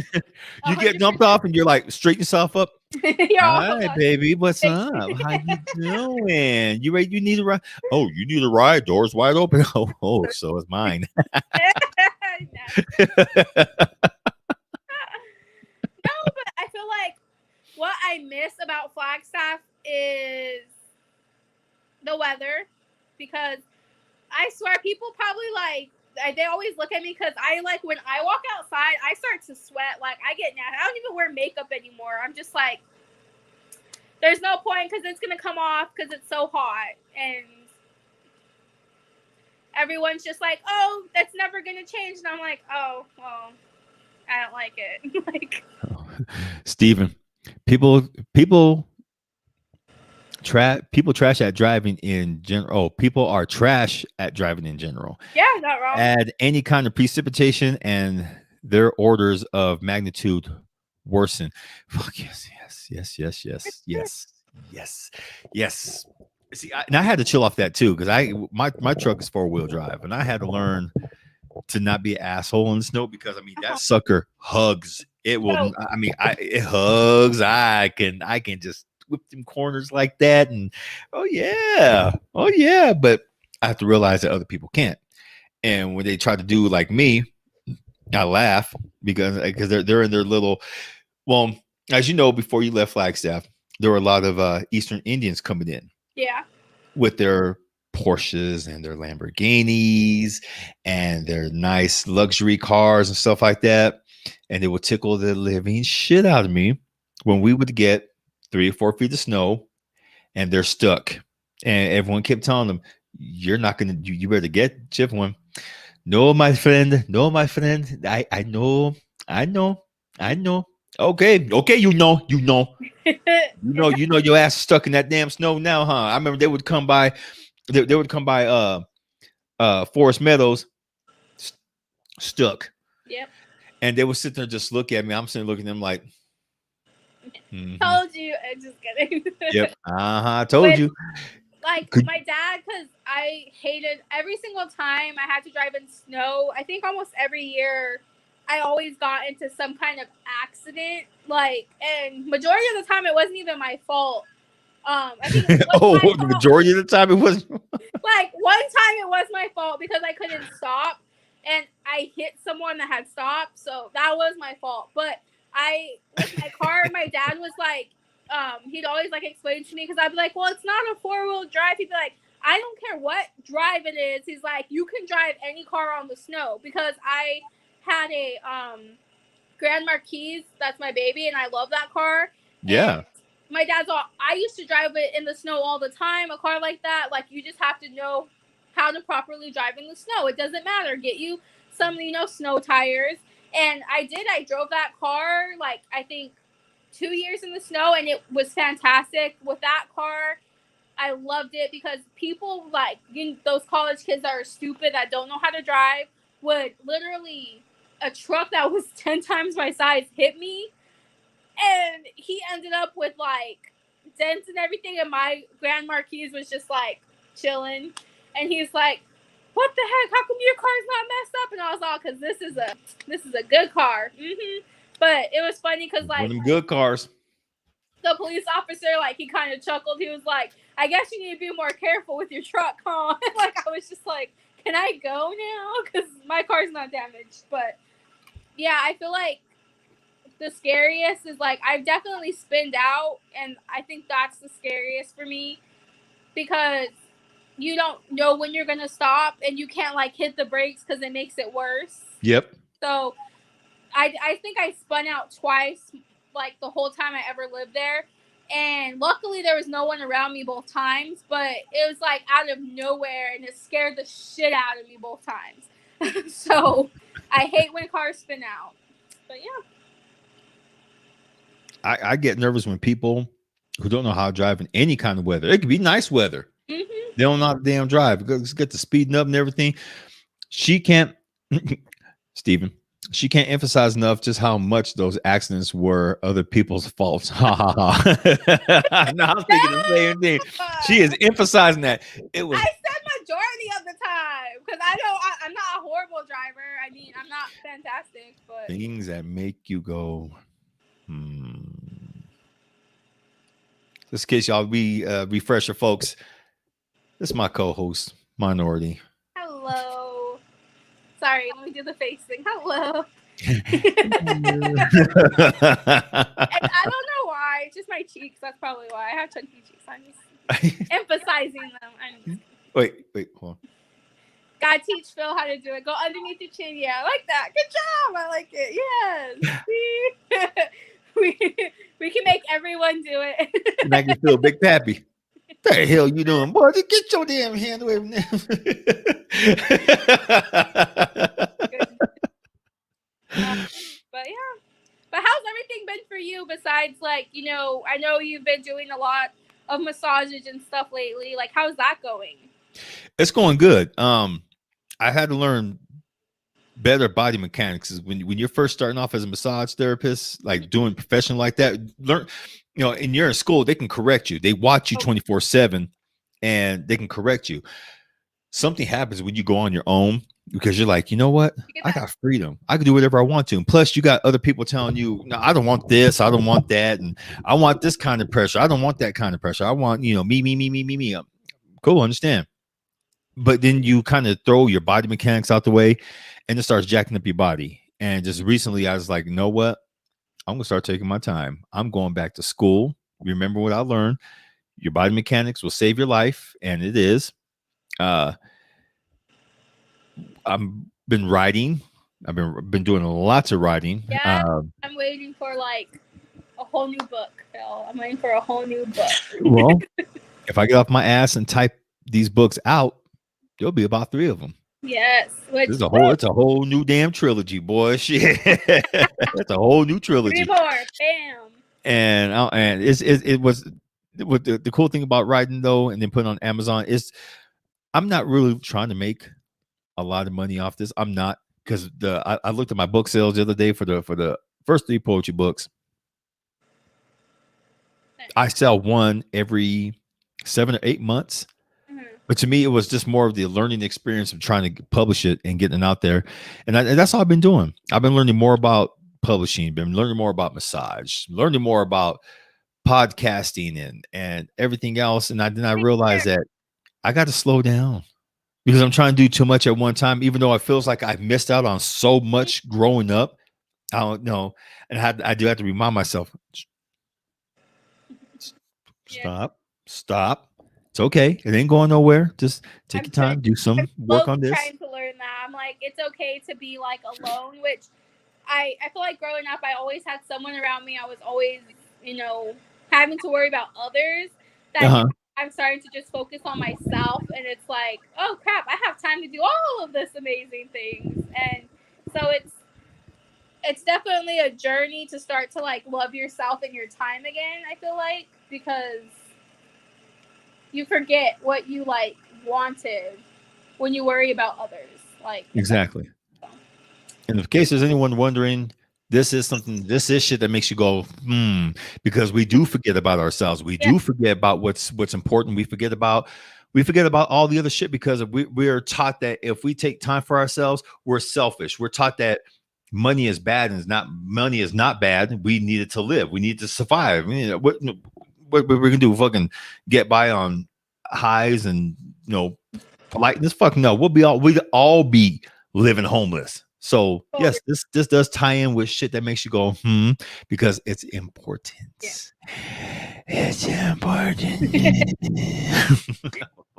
You get dumped off and you're like straighten yourself up. Hi, baby. What's up? How you doing? You ready? You need a ride? Oh, you need a ride? Doors wide open. Oh, so is mine. No, but I feel like what I miss about Flagstaff is the weather, because I swear people probably like they always look at me because I like when I walk outside I start to sweat, like I get nasty. I don't even wear makeup anymore. I'm just like, there's no point because it's gonna come off because it's so hot, and everyone's just like, oh, that's never gonna change, and I'm like, oh well, I don't like it. Like Steven, people trash at driving in general. Oh, people are trash at driving in general. Yeah, not wrong. Add any kind of precipitation and their orders of magnitude worsen. Fuck yes. See, I had to chill off that too, because my truck is 4-wheel drive, and I had to learn to not be an asshole in the snow, because I mean that sucker hugs. It will. I mean, it hugs. I can just whip them corners like that, and oh yeah, but I have to realize that other people can't. And when they try to do like me, I laugh because they're in their little. Well, as you know, before you left Flagstaff, there were a lot of Eastern Indians coming in. Yeah. With their Porsches and their Lamborghinis and their nice luxury cars and stuff like that, and they would tickle the living shit out of me when we would get 3 or 4 feet of snow and they're stuck, and everyone kept telling them, you're not gonna, you better get chip one. No, my friend, I know. Okay, you know your ass is stuck in that damn snow now, huh? I remember they would come by Forest Meadows stuck. Yep. And they would sit there and just look at me. I'm sitting looking at them like, told you. I'm just kidding. Yep. I told you. Like my dad, because I hated every single time I had to drive in snow. I think almost every year I always got into some kind of accident. Like, and majority of the time it wasn't even my fault. I think the majority of the time it was. Like one time it was my fault because I couldn't stop and I hit someone that had stopped, so that was my fault. But with my car, my dad was like, he'd always like explain to me, because I'd be like, well, it's not a 4-wheel drive. He'd be like, I don't care what drive it is. He's like, you can drive any car on the snow, because I had a Grand Marquis. That's my baby, and I love that car. Yeah. And my dad's all. I used to drive it in the snow all the time. A car like that, like you just have to know how to properly drive in the snow. It doesn't matter. Get you some, snow tires. And I did. I drove that car like I think 2 years in the snow, and it was fantastic. With that car, I loved it because people like those college kids that are stupid that don't know how to drive would literally a truck that was 10 times my size hit me, and he ended up with like dents and everything, and my Grand Marquis was just like chilling, and he's like, what the heck, how come your car's not messed up? And I was all, because this is a good car. But it was funny because like one of them good cars. The police officer, like, he kind of chuckled. He was like, I guess you need to be more careful with your truck, huh? Like, I was just like, can I go now? Because my car's not damaged. But yeah, I feel like the scariest is like I've definitely spinned out, and I think that's the scariest for me because you don't know when you're gonna stop, and you can't like hit the brakes because it makes it worse. Yep. So I think I spun out twice, like the whole time I ever lived there, and luckily there was no one around me both times. But it was like out of nowhere, and it scared the shit out of me both times. So I hate when cars spin out. But yeah. I get nervous when people who don't know how to drive in any kind of weather. It could be nice weather. They don't know how to damn drive. Get the speeding up and everything. She can't, Stephen, she can't emphasize enough just how much those accidents were other people's faults. Ha ha ha. No, I'm thinking the same thing. She is emphasizing that. It was. I said majority of the time because I'm not a horrible driver. I mean, I'm not fantastic, but things that make you go, Just in case y'all refresher folks, this is my co-host, Minority. Hello. Sorry, let me do the face thing. Hello. And I don't know why. It's just my cheeks. That's probably why. I have chunky cheeks. I'm just emphasizing them. Wait, hold on. Gotta teach Phil how to do it. Go underneath your chin. Yeah, I like that. Good job. I like it. Yes. we can make everyone do it. And I can feel Big Pappy. What the hell you doing, boy? Just get your damn hand away from them. But yeah. But how's everything been for you besides, like, I know you've been doing a lot of massages and stuff lately. Like, how's that going? It's going good. I had to learn better body mechanics. When you're first starting off as a massage therapist, like doing professional like that, learn, and you're in school, they can correct you. They watch you 24/7 and they can correct you. Something happens when you go on your own because you're like, you know what? I got freedom. I can do whatever I want to. And plus you got other people telling you, no, I don't want this. I don't want that. And I want this kind of pressure. I don't want that kind of pressure. I want, me. Cool. Understand. But then you kind of throw your body mechanics out the way and it starts jacking up your body. And just recently I was like, you know what? I'm going to start taking my time. I'm going back to school. Remember what I learned. Your body mechanics will save your life. And it is. I've been writing. I've been doing lots of writing. Yeah, I'm waiting for like a whole new book, Phil. I'm waiting for a whole new book. Well, if I get off my ass and type these books out, there'll be about 3 of them. Yes, it's a whole new damn trilogy, boy. Shit, it's a whole new trilogy. 3 more, bam. And it was the cool thing about writing though, and then putting on Amazon is I'm not really trying to make a lot of money off this. I'm not, because I looked at my book sales the other day for the first 3 poetry books. I sell one every 7 or 8 months. But to me, it was just more of the learning experience of trying to publish it and getting it out there. And that's all I've been doing. I've been learning more about publishing, been learning more about massage, learning more about podcasting and everything else. And then I realized that I got to slow down because I'm trying to do too much at one time, even though it feels like I've missed out on so much growing up. I don't know. And I do have to remind myself, stop. It's okay. It ain't going nowhere. Just take your time, do some work on this. I'm trying to learn that. I'm like, it's okay to be like alone, which I feel like growing up, I always had someone around me. I was always, having to worry about others. That Uh-huh. I'm starting to just focus on myself, and it's like, oh crap, I have time to do all of this amazing things, and so it's definitely a journey to start to like love yourself and your time again. I feel like because you forget what you like wanted when you worry about others. Like Exactly. And in case there's anyone wondering, this is shit that makes you go, because we do forget about ourselves. We do forget about what's important. We forget about all the other shit because we are taught that if we take time for ourselves, we're selfish. We're taught that money is bad and money is not bad. We need it to live. We need to survive. What we're gonna do? Fucking get by on highs and politeness? Fuck no. We'd all be living homeless. So yes, this does tie in with shit that makes you go, because it's important. Yeah. It's important.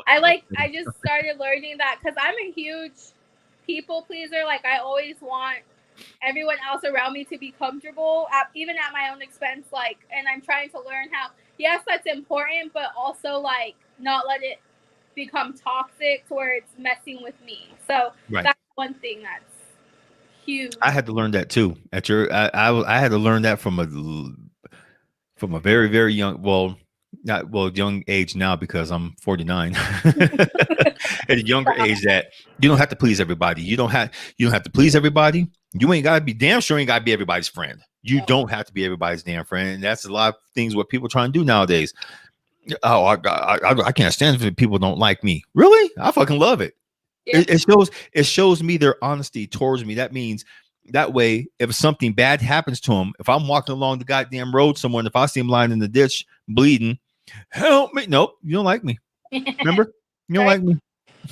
I just started learning that because I'm a huge people pleaser. Like I always want everyone else around me to be comfortable, even at my own expense. Like, and I'm trying to learn how, yes, that's important, but also like not let it become toxic to where it's messing with me. So that's one thing that's huge. I had to learn that too. I had to learn that from a very, very young, young age now because I'm 49. At a younger age, that you don't have to please everybody. You don't have to please everybody. You ain't gotta be sure ain't gotta be everybody's friend. You don't have to be everybody's damn friend. And that's a lot of things what people try and do nowadays. Oh, I can't stand if people don't like me. Really? I fucking love it. Yeah. It shows me their honesty towards me. That means that way, if something bad happens to them, if I'm walking along the goddamn road somewhere, and if I see him lying in the ditch bleeding, help me. Nope, you don't like me. Remember? You don't like me.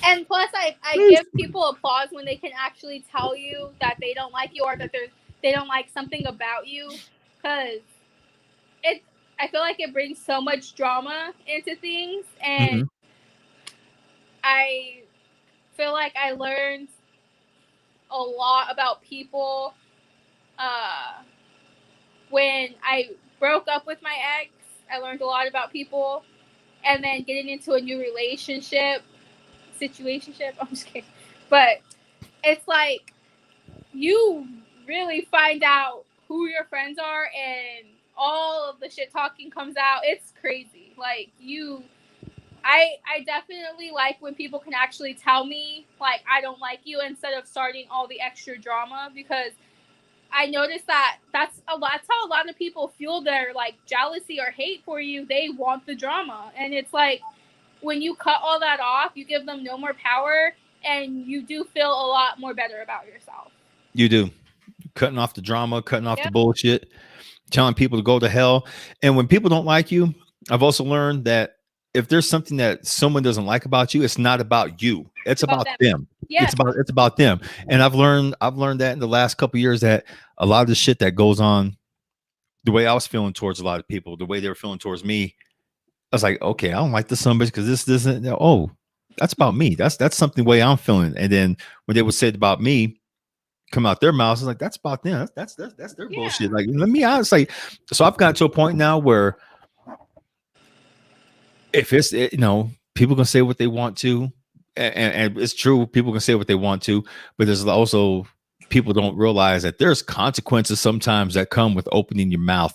And plus, I give people applause when they can actually tell you that they don't like you or that they don't like something about you, because I feel like it brings so much drama into things, and I feel like I learned a lot about people when I broke up with my ex. I learned a lot about people, and then getting into a new situationship. I'm just kidding, but it's like you really find out who your friends are, and all of the shit talking comes out. It's crazy. Like I definitely like when people can actually tell me like I don't like you instead of starting all the extra drama, because I noticed that's how a lot of people fuel their like jealousy or hate for you. They want the drama, and it's like when you cut all that off, you give them no more power, and you do feel a lot more better about yourself. You do. Cutting off the drama, cutting off the bullshit, telling people to go to hell. And when people don't like you, I've also learned that if there's something that someone doesn't like about you, it's not about you. It's about them. Yeah. It's about them. And I've learned that in the last couple of years, that a lot of the shit that goes on, the way I was feeling towards a lot of people, the way they were feeling towards me, I was like, okay, I don't like this somebody because this isn't. Oh, that's about me. That's something the way I'm feeling. And then when they would say it about me, come out their mouths, I was like, that's about them. That's their bullshit. Like, let me honest. Like, so I've gotten to a point now where if it's people can say what they want to, and it's true, people can say what they want to, but there's also people don't realize that there's consequences sometimes that come with opening your mouth.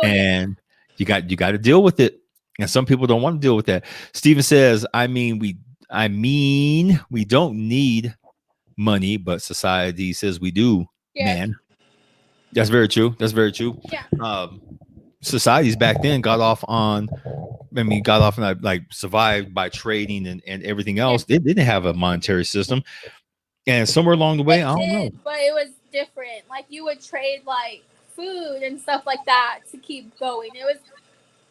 And you got to deal with it. And some people don't want to deal with that. Steven says, I mean, we don't need money, but society says we do. Man, that's very true. Yeah. Societies back then got off on like survived by trading and everything else. They didn't have a monetary system, and somewhere along the way, I don't know, but it was different. Like you would trade like food and stuff like that to keep going.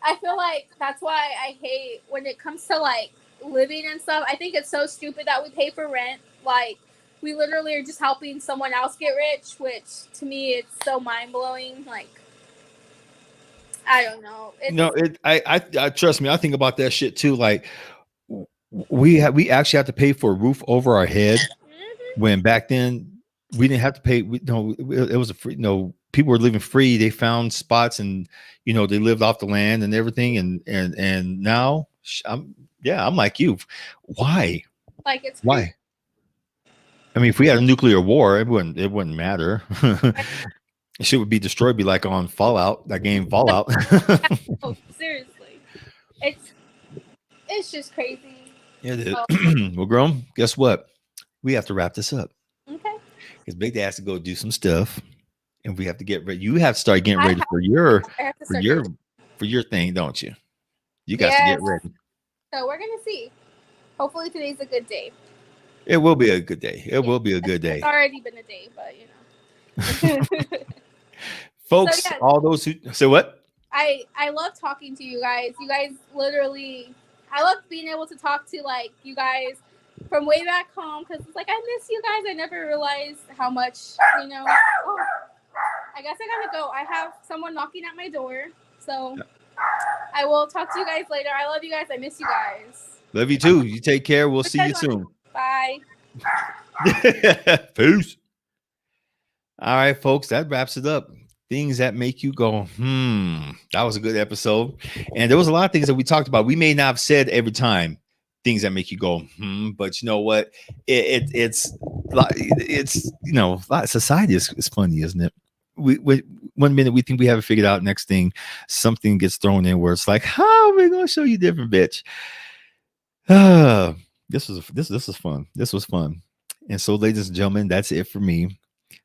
I feel like that's why I hate when it comes to like living and stuff. I think it's so stupid that we pay for rent. Like we literally are just helping someone else get rich, which to me it's so mind blowing. Like I don't know. I trust me. I think about that shit too. Like we actually have to pay for a roof over our head when back then we didn't have to pay. No, it was a free. No, people were living free. They found spots, and they lived off the land and everything. And now, I'm like you. Why? Like it's crazy. Why? I mean, if we had a nuclear war, it wouldn't matter. Shit would be destroyed. Be like on Fallout, that game Fallout. Oh, seriously, it's just crazy. Yeah, it is. Well, Grom, guess what? We have to wrap this up. Okay. Because Big Dad has to go do some stuff, and we have to get ready. You have to start getting ready for your thing, don't you? You got to get ready. So we're gonna see. Hopefully today's a good day. It will be a good day. It will be a good day. It's already been a day, but Folks, so, all those who say what? I love talking to you guys. You guys literally, I love being able to talk to like you guys from way back home because it's like I miss you guys. I never realized how much, Oh, I guess I gotta go. I have someone knocking at my door, so I will talk to you guys later. I love you guys. I miss you guys. Love you too. You take care. We'll see you soon. Bye. Peace. All right, folks, that wraps it up. Things that make you go, that was a good episode. And there was a lot of things that we talked about. We may not have said every time things that make you go, but you know what? It's society is funny, isn't it? We 1 minute we think we have it figured out. Next thing, something gets thrown in where it's like, how are we gonna show you different, bitch? This was fun. This was fun. And so, ladies and gentlemen, that's it for me.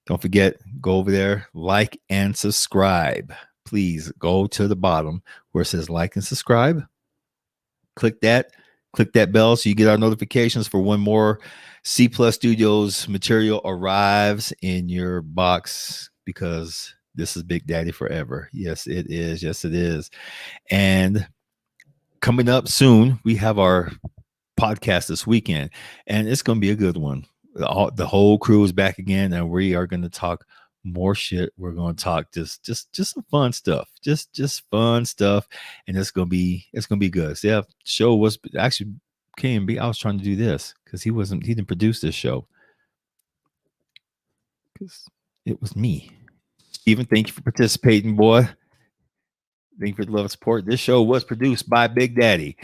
Don't forget, go over there, like and subscribe. Please go to the bottom where it says like and subscribe. Click that bell so you get our notifications for when more C Plus Studios material arrives in your box, because this is Big Daddy forever. Yes, it is. Yes, it is. And coming up soon, we have our podcast this weekend, and it's going to be a good one. The whole crew is back again, and we are going to talk more shit. We're going to talk just some fun stuff, just fun stuff, and it's going to be good. So yeah, show was actually KMB. I was trying to do this because he didn't produce this show because it was me. Steven, thank you for participating, boy. Thank you for the love and support. This show was produced by Big Daddy,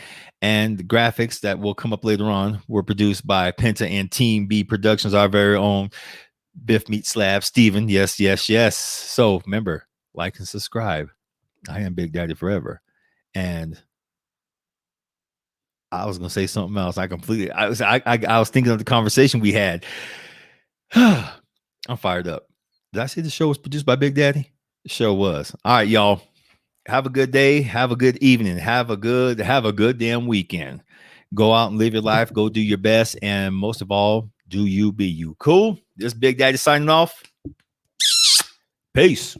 and the graphics that will come up later on were produced by Penta and Team B Productions, our very own Biff Meat Slab, Steven. Yes. So remember, like and subscribe. I am Big Daddy forever. And I was gonna say something else. I was thinking of the conversation we had. I'm fired up. Did I say the show was produced by Big Daddy? The show was. All right, y'all. Have a good day. Have a good evening. Have a good damn weekend. Go out and live your life. Go do your best. And most of all, do you be you. Cool? This Big Daddy signing off. Peace.